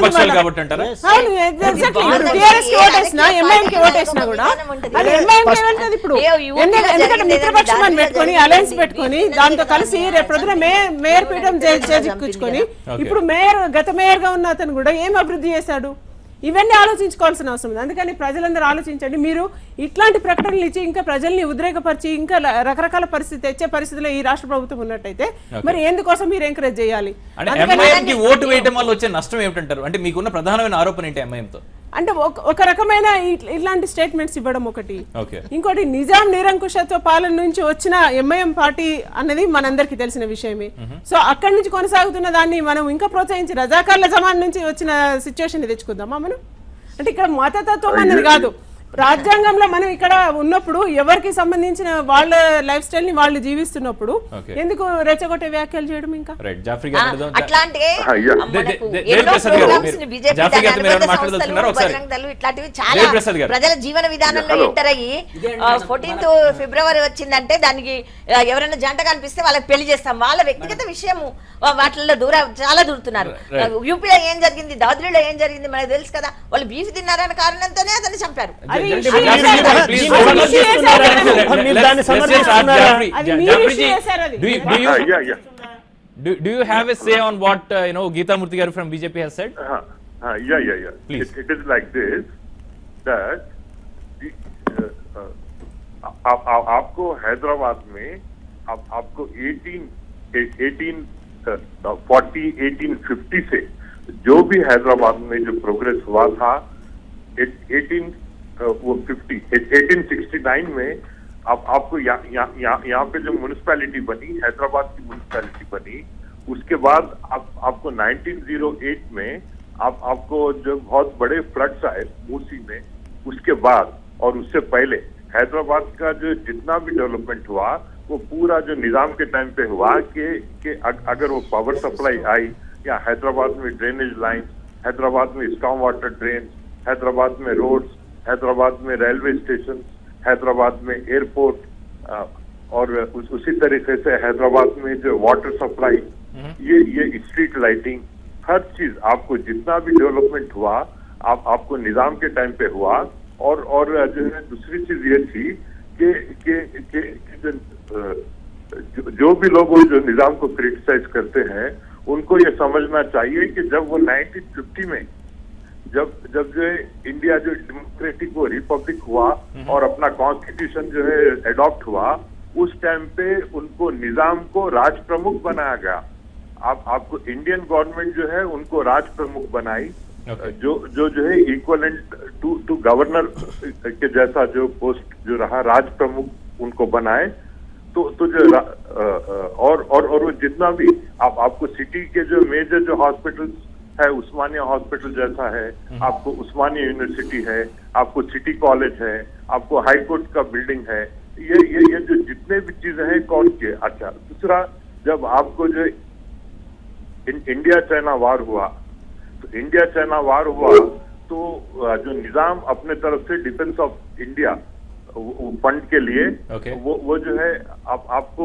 టీఆర్ఎస్ కి ఓటేసినా ఎంఐఎంకి ఓటేసినా కూడా అది ఎంఐఎంకే వెళ్తుంది. ఇప్పుడు ఎందుకంటే మిత్రపక్షం అని పెట్టుకొని అలయన్స్ పెట్టుకొని దాంతో కలిసి రేపు ప్రొద్దున మేయర్ పీఠం చేజిక్కించుకొని ఇప్పుడు గత మేయర్ గా ఉన్న అతను కూడా ఏం అభివృద్ధి చేశాడు? ఇవన్నీ ఆలోచించుకోవాల్సిన అవసరం ఉంది. అందుకని ప్రజలందరూ ఆలోచించండి. మీరు ఇట్లాంటి ప్రకటనలు ఇచ్చి ఇంకా ప్రజల్ని ఉద్రేకపరిచి ఇంకా రకరకాల పరిస్థితి తెచ్చే పరిస్థితిలో ఈ రాష్ట్ర ప్రభుత్వం ఉన్నట్టయితే మరి ఎందుకోసం మీరు ఎంకరేజ్ చేయాలి? ఓటు వేయడం వల్ల వచ్చే నష్టం ఏమిటంటారు? అంటే మీకున్న ప్రధానమైన ఆరోపణ ఏంటి ఎంఐఎంతో? అంటే ఒక రకమైన ఇట్లాంటి స్టేట్మెంట్స్ ఇవ్వడం ఒకటి, ఓకే. ఇంకోటి నిజాం నిరంకుశత్వ పాలన నుంచి వచ్చిన ఎంఐఎం పార్టీ అన్నది మనందరికీ తెలిసిన విషయమే. సో అక్కడి నుంచి కొనసాగుతున్న దాన్ని మనం ఇంకా ప్రోత్సహించి రజాకార్ల జమాన్ నుంచి వచ్చిన సిచ్యువేషన్ తెచ్చుకుందామా మనం? అంటే ఇక్కడ మతతత్వం అన్నది కాదు, రాజ్యాంగంలో మనం ఇక్కడ ఉన్నప్పుడు ఎవరికి సంబంధించిన వాళ్ళ లైఫ్ స్టైల్ ని వాళ్ళు జీవిస్తున్నప్పుడు ఎందుకు రెచ్చగొట్టే వ్యాఖ్యలు చేయడం? ఇంకా అట్లాంటి ఇట్లాంటివి చాలా ప్రజల జీవన విధానంలో ఎంటర్ అయ్యి 14th ఫిబ్రవరి వచ్చిందంటే దానికి ఎవరైనా జంట కనిపిస్తే వాళ్ళకి పెళ్లి చేస్తాం, వాళ్ళ వ్యక్తిగత విషయము వాటిల్లో చాలా దూరుతున్నారు. యూపీలో ఏం జరిగింది, దాద్రిలో ఏం జరిగింది మనకు తెలుసు కదా. వాళ్ళు బీఫ్ తిన్నారనే కారణంతోనే అతన్ని చంపారు. Do you have a say on what Geeta Murthy garu from BJP has said? Yeah. Please. It is like this that आपको हैदराबाद में आपको 1850 से जो भी हैदराबाद में जो प्रोग्रेस हुआ था 1869 में आपको यहाँ पे जो म्युनिसिपैलिटी बनी, हैदराबाद की म्युनिसिपैलिटी बनी, उसके बाद आपको 1908 में आपको जो बहुत बड़े फ्लड्स आए मूसी में, उसके बाद और उससे पहले हैदराबाद का जो जितना भी डेवलपमेंट हुआ वो पूरा जो निजाम के टाइम पे हुआ कि अगर वो पावर सप्लाई आई या हैदराबाद में ड्रेनेज लाइन, हैदराबाद में स्टॉर्म वाटर ड्रेन, हैदराबाद में रोड्स, हैदराबाद में रेलवे स्टेशन, हैदराबाद में एयरपोर्ट और उसी तरीके से हैदराबाद में जो वाटर सप्लाई, ये स्ट्रीट लाइटिंग, हर चीज आपको जितना भी डेवलपमेंट हुआ आपको निजाम के टाइम पे हुआ। और जो है दूसरी चीज ये थी कि जो भी लोग जो निजाम को क्रिटिसाइज करते हैं उनको ये समझना चाहिए कि जब वो 1950 में जब जो है इंडिया जो डेमोक्रेटिक वो रिपब्लिक हुआ और अपना कॉन्स्टिट्यूशन जो है एडॉप्ट हुआ, उस टाइम पे उनको निजाम को राज प्रमुख बनाया गया। आपको इंडियन गवर्नमेंट जो है उनको राज प्रमुख बनाई, जो है इक्वलेंट टू गवर्नर के जैसा जो पोस्ट जो रहा, राज प्रमुख उनको बनाए। तो जो और वो जितना भी आपको सिटी के जो मेजर जो हॉस्पिटल्स है, उस्मानिया हॉस्पिटल जैसा है, आपको उस्मानिया यूनिवर्सिटी है, आपको सिटी कॉलेज है, आपको हाई कोर्ट का बिल्डिंग है, ये जो जितने भी चीजें हैं कौन के। अच्छा, दूसरा जब आपको जो इंडिया चाइना वार हुआ तो जो निजाम अपने तरफ से डिफेंस ऑफ इंडिया फंड के लिए वो जो है आपको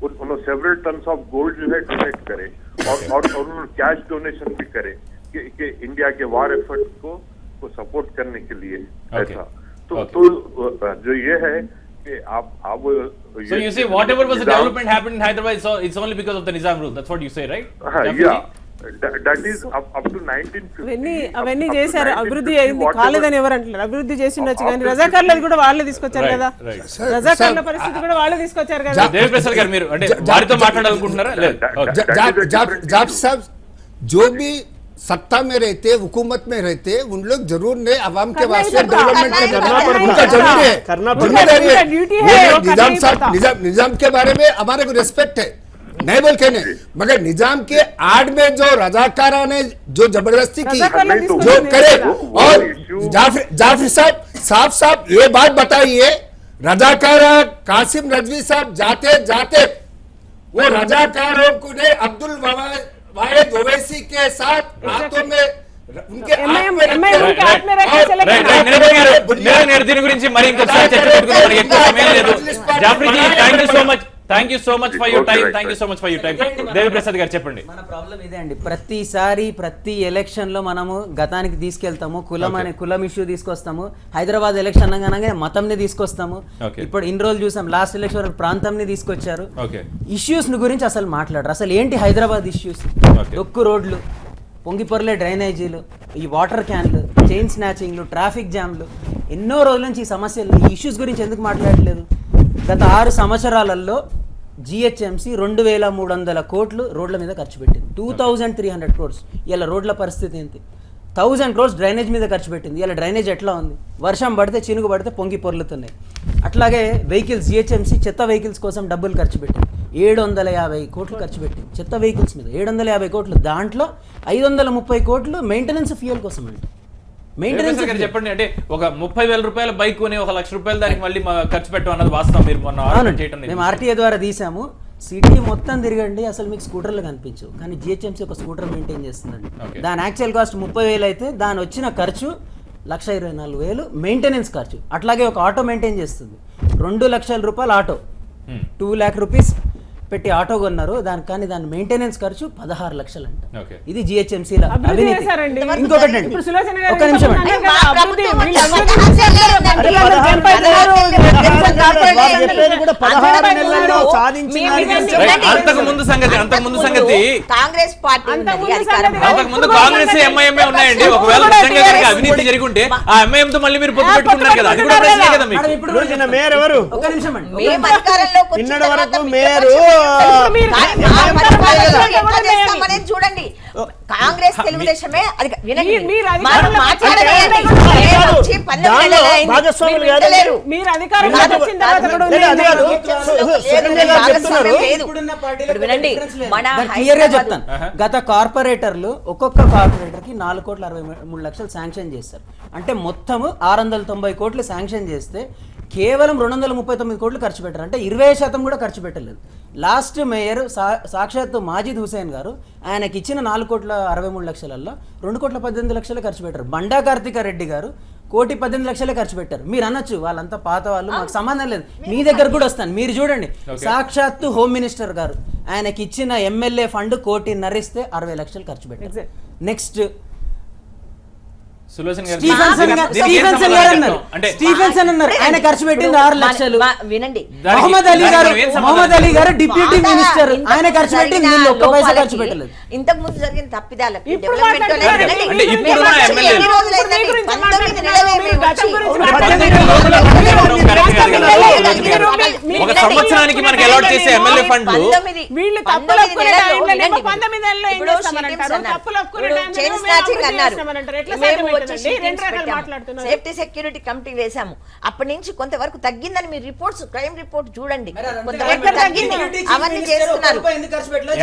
उन्होंने सेवरल टन्स ऑफ गोल्ड जो है डोनेट करे और उन्होंने कैश डोनेशन भी करे कि इंडिया के वार एफर्ट को सपोर्ट करने के लिए ऐसा। तो जो ये है कि आप So you say whatever was the development happened in Hyderabad, it's only because of the Nizam rule. That's what you say, right? Yeah. That is up to 1950. అవన్నీ చేశారు, అభివృద్ధి అయింది కాలేదని ఎవరు అంటున్నారు? అభివృద్ధి చేసి ఉండొచ్చు కానీ రజాకార్లది కూడా వాళ్ళే తీసుకొచ్చారు కదా, రజాకార్ల పరిస్థితి కూడా వాళ్ళే తీసుకొచ్చారు కదా. దేవప్రసాద్ గారు మీరు అంటే వారితో మాట్లాడాలనుకుంటున్నారా? जाट साहब जो भी सत्ता में रहते, हुकूमत में रहते, उन लोग जरूर ने अवाम के वास्ते डेवलपमेंट करना उनका जरूरी है, निजाम के बारे में हमारे को रिस्पेक्ट है, नहीं बोल के नहीं, मगर निजाम के आड़ में जो रजाकारा ने जो जबरदस्ती की जो करे। और जाफरी साहब ये बात बताइए, रजाकारा कासिम रजवी साहब जाते जाते वो रजाकारों को ने अब्दुल वाहिद ओवैसी के साथ हाथों में उनके దీని గురించి మరి ఇంకొకసారి చర్చ పెట్టుకుందాం, ఎక్కువ సమయం లేదు. Jafri ji, thank you so much for your time. Deviprasad గారు చెప్పండి. మన ప్రాబ్లం ఇదే అండి, ప్రతిసారి ప్రతి ఎలక్షన్ లో మనము గతానికి తీసుకెళ్తాము, కులం ఇష్యూ తీసుకొస్తాము, హైదరాబాద్ ఎలక్షన్ అనగానే మతంని తీసుకొస్తాము. ఇప్పుడు ఇన్ని రోజులు చూసాం, లాస్ట్ ఎలక్షన్ వరకు ప్రాంతంని తీసుకొచ్చారు. ఇష్యూస్ గురించి అసలు మాట్లాడరు. అసలు ఏంటి హైదరాబాద్ ఇష్యూస్? డొక్కు రోడ్లు, పొంగిపొరలే డ్రైనేజీలు, ఈ వాటర్ క్యాన్లు, చైన్ స్నాచింగ్లు, ట్రాఫిక్ జామ్లు, ఎన్నో రోజుల నుంచి ఈ సమస్యలు, ఈ ఇష్యూస్ గురించి ఎందుకు మాట్లాడలేదు? గత 6 సంవత్సరాలలో జిహెచ్ఎంసీ 2300 కోట్లు రోడ్ల మీద ఖర్చు పెట్టింది, 2300 crores. ఇలా రోడ్ల పరిస్థితి ఏంటి? 1000 crores డ్రైనేజ్ మీద ఖర్చు పెట్టింది. ఇలా డ్రైనేజ్ ఎట్లా ఉంది? వర్షం పడితే చినుగు పడితే పొంగి పొర్లుతున్నాయి. అట్లాగే వెహికల్స్ జిహెచ్ఎంసీ చెత్త వెహికల్స్ కోసం డబ్బులు ఖర్చు పెట్టింది. 750 కోట్లు ఖర్చు పెట్టింది చెత్త వెహికల్స్ మీద. 750 కోట్లు, దాంట్లో 530 కోట్లు మెయింటెనెన్స్ ఫ్యూయల్ కోసం అండి. మెయింటెనెన్స్ చెప్పండి, అంటే ఒక 30,000 రూపాయల బైక్ కొని 1,00,000 రూపాయలు దానికి మళ్ళీ ఖర్చు పెట్టడం అన్నది వాస్తవం. మీరు మొన్న ఆర్డర్ చేయడం మేము ఆర్టీఏ ద్వారా తీసాము. సిటీ మొత్తం తిరగండి, అసలు మీకు స్కూటర్లు కనిపించవు, కానీ జిహెచ్ఎంసీ ఒక స్కూటర్ మెయింటైన్ చేస్తుందండి. దాని యాక్చువల్ కాస్ట్ 30,000 అయితే దాని వచ్చిన ఖర్చు 1,24,000 మెయింటెనెన్స్ ఖర్చు. అట్లాగే ఒక ఆటో మెయింటైన్ చేస్తుంది, 2 లక్షల రూపాయలు ఆటో, 2 lakh రూపీస్ పెట్టి ఆటో కొన్నారు దానికి, కానీ దాని మెయింటెనెన్స్ ఖర్చు 16 లక్షలు అంట. ఇది జిహెచ్ఎంసీలో అవినీతి. ఇంకొకటి అండి, ఒక్క నిమిషం అండి, అంతకుముందు సంగతి కాంగ్రెస్ పార్టీ అంతకుముందు కాంగ్రెస్ ఎంఐఎంఏ ఉన్నాయండి. ఒకవేళ నిజంగా కనుక అవినీతి జరుగుంటే ఆ ఎంఐఎం తో మళ్ళీ మీరు పొత్తు పెట్టుకున్నారు కదా, అది కూడా ప్రశ్నే కదా మీకు. ఇప్పుడు మేయర్ ఎవరు? ఒక్క నిమిషం అండి, మేము అధికారంలోకి వచ్చిన నిన్నటి వరకు తర్వాత మేయరు చూడండి, కాంగ్రెస్ తెలుగుదేశమే అది వినండి. మీరు మనం మాట్లాడలేదు, వచ్చి 12 నెలలు అయింది. భాగస్వాములు మీరు వింటలేరు. మీరు అధికారంలోకి వచ్చిన తర్వాత కూడా ఇప్పుడు వినండి, మన క్లియర్ గా చెప్తాను. గత కార్పొరేటర్లు ఒక్కొక్క కార్పొరేటర్ కి 4,63,00,000 శాంక్షన్ చేస్తారు. అంటే మొత్తము 690 కోట్లు శాంక్షన్ చేస్తే కేవలం 239 కోట్లు ఖర్చు పెట్టారు. అంటే 20% కూడా ఖర్చు పెట్టలేదు. లాస్ట్ మేయర్ సాక్షాత్తు మాజిద్ హుసేన్ గారు ఆయనకి ఇచ్చిన 4,63,00,000ల్లో 2,18,00,000 ఖర్చు పెట్టారు. బండా కార్తిక రెడ్డి గారు 1,18,00,000 ఖర్చు పెట్టారు. మీరు అనొచ్చు వాళ్ళంతా పాత వాళ్ళు, మాకు సంబంధం లేదు, మీ దగ్గర కూడా వస్తాను. మీరు చూడండి, సాక్షాత్తు హోమ్ మినిస్టర్ గారు ఆయనకి ఇచ్చిన ఎమ్మెల్యే ఫండ్ 1,50,00,000 ఇస్తే 60 లక్షలు ఖర్చు పెట్టారు. నెక్స్ట్ స్టీఫెన్సన్ అన్నారు, ఆయన ఖర్చు పెట్టింది 6 లక్షలు. వినండి, మహమ్మద్ అలీ గారు డిప్యూటీ మినిస్టర్, ఆయన ఖర్చు పెట్టింది 1 పైసా ఖర్చు పెట్టలేదు. ఇంతకు ముందు జరిగిన తప్పిదాలకు ఇప్పుడు డెవలప్మెంట్ అంటే ఇప్పుడున్న ఎమ్మెల్యే ఒక సంవత్సరానికి మనకి అలాట్ చేసే ఎమ్మెల్యే ఫండ్లు వీళ్ళు తప్పులు ఒప్పుకునే టైంలో 19 నెలల్లో ఏం చేస్తామనంటారు, తప్పులు ఒప్పుకునే టైంలో సేఫ్టీ సెక్యూరిటీ కమిటీ వేసాము. అప్పటి నుంచి కొంతవరకు తగ్గిందని మీరు రిపోర్ట్స్, క్రైమ్ రిపోర్ట్ చూడండి, కొంతవరకు తగ్గింది. అవన్నీ చేస్తున్నారు.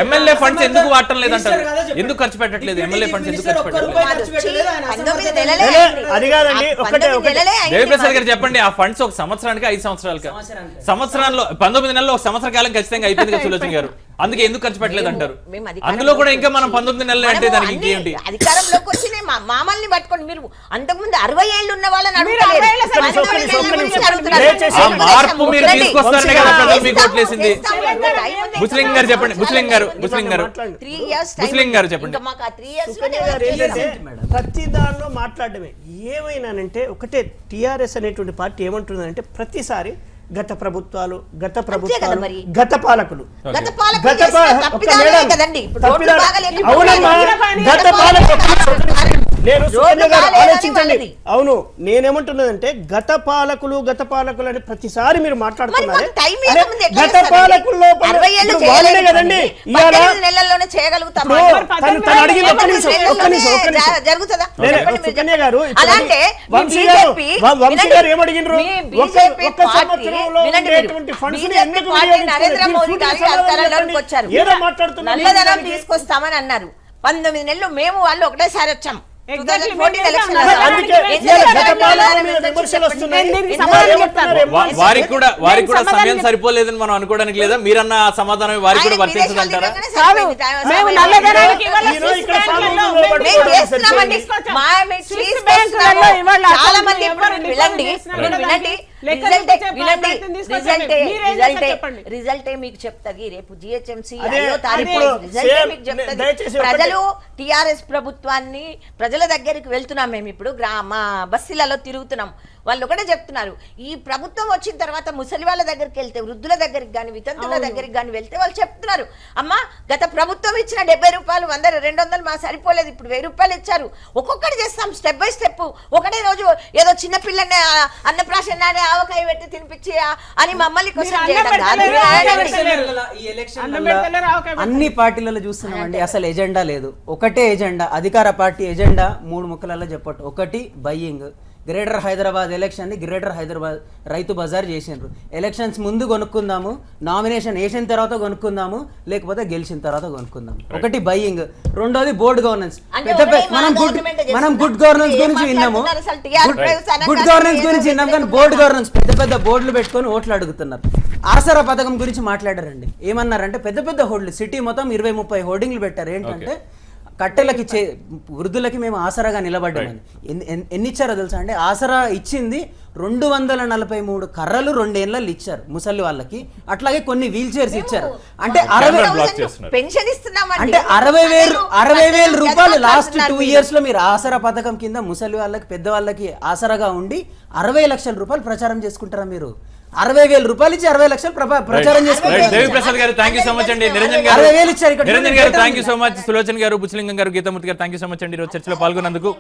ఎమ్మెల్యే ఫండ్స్ ఎందుకు వాడటం లేదంటారు? ఎందుకు ఖర్చు పెట్టట్లేదు? ఎమ్మెల్యే ఫండ్స్ ఎందుకు ఖర్చు పెట్టలేదు? 19 నెలలే అది కాదండి, దేవిప్రసాద్ గారు చెప్పండి, ఆ ఫండ్స్ ఒక సంవత్సరానికి 5 సంవత్సరాలకి సంవత్సరంలో 19 నెలల్లో ఒక సంవత్సర కాలం ఖచ్చితంగా అయిపోయింది కదా సులోచన గారు, అందుకే ఎందుకు ఖర్చు పెట్టలేదు అంటారు? అందులో కూడా ఇంకా మనం 19 నెలలు అంటే దానికి ఇంకేంటి? అధికారంలోకి వచ్చి మామల్ని పట్టుకోండి. మీరు అంతకుముందు 60 ఏళ్ళు ఉన్న వాళ్ళని అడుగుతారు. ఆ మార్పు మీరు తీసుకొస్తారనే కదా ప్రజలు మీకు ఓట్లేసింది. ముస్లిం గారు చెప్పండి, ముస్లిం గారు చెప్పండి. ప్రతి దానిలో మాట్లాడమే ఏమైనానంటే ఒకటే, టిఆర్ఎస్ అనేటువంటి పార్టీ ఏమంటుందంటే ప్రతిసారి గత ప్రభుత్వాలు గత పాలకులు ఆలోచించండి. అవును, నేనేమంటున్నదంటే గత పాలకులు అని ప్రతిసారి మీరు మాట్లాడుతున్నారు. గత పాలకుల లోపల కదండి సుకన్య గారు, వంశీ గారు ఏమడిగినారు? నరేంద్ర మోదీ గారి అధికారంలోకి వచ్చారు, నల్లధనం తీసుకొస్తామని అన్నారు. 19 నెలలు మేము వాళ్ళు ఒకటేసారి వచ్చాం. వారికి కూడా సమయం సరిపోలేదని మనం అనుకోవడానికి లేదా? మీరన్న సమాధానం వారికి కూడా వర్తించదంటారా? చాలా మంది రిజల్టే మీకు చెప్తుంది. రేపు జిహెచ్ఎంసీ 5వ తారీఖు రిజల్టే మీకు చెప్తుంది. ప్రజలు టిఆర్ఎస్ ప్రభుత్వాన్ని, ప్రజల దగ్గరికి వెళ్తున్నాం మేము ఇప్పుడు, మా బస్తీలలో తిరుగుతున్నాం. వాళ్ళు ఒకటే చెప్తున్నారు, ఈ ప్రభుత్వం వచ్చిన తర్వాత ముసలి వాళ్ళ దగ్గరికి వెళ్తే, వృద్ధుల దగ్గరికి కానీ, వితంతుల దగ్గరికి కానీ వెళ్తే వాళ్ళు చెప్తున్నారు, అమ్మా గత ప్రభుత్వం ఇచ్చిన 70 రూపాయలు 100 200 మా సరిపోలేదు, ఇప్పుడు 1000 రూపాయలు ఇచ్చారు, ఒక్కొక్కటి చేస్తాం స్టెప్ బై స్టెప్. ఒకటే రోజు ఏదో చిన్న పిల్లని అన్నప్రాశన ఆవకాయ పెట్టి తినిపించి అని మమ్మల్ని క్వశ్చన్ చేయడం కాదు. ఈ ఎలక్షన్లలో అన్ని పార్టీలలో చూస్తున్నామండి, అసలు ఎజెండా లేదు. ఒకటే ఎజెండా, అధికార పార్టీ ఎజెండా 3 ముక్కలలో చెప్పట్టు. ఒకటి బయ్యింగ్, గ్రేటర్ హైదరాబాద్ ఎలక్షన్ని గ్రేటర్ హైదరాబాద్ రైతు బజార్ చేసిండ్రు. ఎలక్షన్స్ ముందు కొనుక్కుందాము, నామినేషన్ వేసిన తర్వాత కొనుక్కుందాము, లేకపోతే గెలిచిన తర్వాత కొనుక్కుందాం. ఒకటి బయ్యింగ్. రెండోది బోర్డు గవర్నెన్స్. మనం గుడ్ గవర్నెన్స్ గురించి విన్నాము, గుడ్ గవర్నెన్స్ గురించి విన్నాం, కానీ బోర్డు గవర్నెన్స్ పెద్ద పెద్ద బోర్డులు పెట్టుకొని ఓట్లు అడుగుతున్నారు. ఆసరా పథకం గురించి మాట్లాడారండి. ఏమన్నారంటే పెద్ద పెద్ద హోర్డులు, సిటీ మొత్తం 20-30 హోర్డింగ్లు పెట్టారు. ఏంటంటే కట్టెలకి వృద్ధులకి మేము ఆసరాగా నిలబడ్డామని. ఎన్ని ఇచ్చారో తెలుసా అండి? ఆసరా ఇచ్చింది 243 కర్రలు 2 ఏళ్ళలో ఇచ్చారు ముసలి వాళ్ళకి. అట్లాగే కొన్ని వీల్ చైర్స్ ఇచ్చారు. అంటే 60,000 రూపాయలు లాస్ట్ 2 years లో మీరు ఆసరా పథకం కింద ముసలి వాళ్ళకి, పెద్ద వాళ్ళకి ఆసరాగా ఉండి 60 లక్షల రూపాయలు ప్రచారం చేసుకుంటారా మీరు? 60,000 రూపాయలు ఇచ్చి 60 లక్షలు ప్రచారం చేసుకుంటారు. దేవిప్రసాద్ గారు థ్యాంక్ యూ సో మచ్ అండి. నిరంజన్ గారు థ్యాంక్ యూ సో మచ్. సులోచన్ గారు, బుచ్చలింగం గారు, గీతామూర్తి గారు థ్యాంక్ యూ సో మచ్ అండి ఈరోజు చర్చలో పాల్గొన్నందుకు.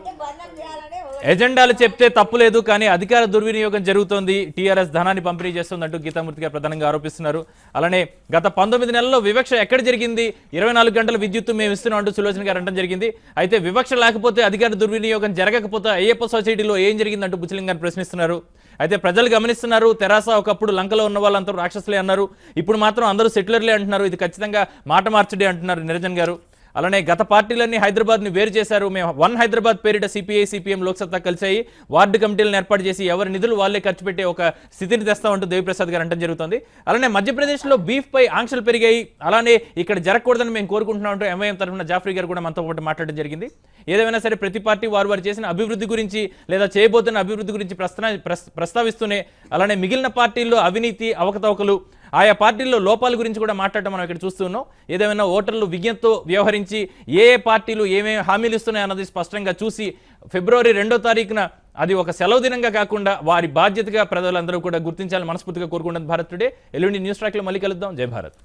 ఎజెండాలు చెప్తే తప్పు లేదు, కానీ అధికార దుర్వినియోగం జరుగుతోంది, టీఆర్ఎస్ ధనాన్ని పంపిణీ చేస్తుందంటూ గీతామూర్తి గారు ప్రధానంగా ఆరోపిస్తున్నారు. అలానే గత 19 నెలల్లో వివక్ష ఎక్కడ జరిగింది? 24 గంటల విద్యుత్తు మేము ఇస్తున్నాం అంటూ సులోచన గారు అనడం జరిగింది. అయితే వివక్ష లేకపోతే, అధికార దుర్వినియోగం జరగకపోతే అయ్యప్ప సొసైటీలో ఏం జరిగిందంటూ బుచ్చలింగం గారు ప్రశ్నిస్తున్నారు. అయితే ప్రజలు గమనిస్తున్నారు, తెరాస ఒకప్పుడు లంకలో ఉన్న వాళ్ళందరూ రాక్షసులే అన్నారు, ఇప్పుడు మాత్రం అందరూ సెటిలర్లే అంటున్నారు. ఇది ఖచ్చితంగా మాట మార్చడే అంటున్నారు నిరంజన్ గారు. అలానే గత పార్టీలన్నీ హైదరాబాద్ని వేరు చేశారు, మేము వన్ హైదరాబాద్ పేరిట సిపిఐ సిపిఎం లోక్సత్తా కలిసాయి, వార్డు కమిటీలను ఏర్పాటు చేసి ఎవరి నిధులు వాళ్ళే ఖర్చు పెట్టే ఒక స్థితిని తెస్తామంటూ దేవిప్రసాద్ గారు అనడం జరుగుతుంది. అలానే మధ్యప్రదేశ్లో బీఫ్ పై ఆంక్షలు పెరిగాయి, అలానే ఇక్కడ జరగకూడదని మేము కోరుకుంటున్నాం అంటూ ఎంఐఎం తరఫున జాఫ్రీ గారు కూడా మనతో పాటు మాట్లాడడం జరిగింది. ఏదేమైనా సరే ప్రతి పార్టీ వారు చేసిన అభివృద్ధి గురించి లేదా చేయబోతున్న అభివృద్ధి గురించి ప్రస్తావిస్తూనే, అలానే మిగిలిన పార్టీల్లో అవినీతి అవకతవకలు, ఆయా పార్టీల్లో లోపాల గురించి కూడా మాట్లాడటం మనం ఇక్కడ చూస్తున్నాం. ఏదేమైనా ఓటర్లు విజ్ఞతతో వ్యవహరించి ఏ పార్టీలు ఏమేమి హామీలు ఇస్తున్నాయి అన్నది స్పష్టంగా చూసి ఫిబ్రవరి 2వ తారీఖున అది ఒక సెలవు దినంగా కాకుండా వారి బాధ్యతగా ప్రజలందరూ కూడా గుర్తించాలని మనస్ఫూర్తిగా కోరుకుంటుంది భారత్ టుడే. ఎల్లుండి న్యూస్ ట్రాక్లో మళ్ళీ కలుద్దాం. జై భారత్.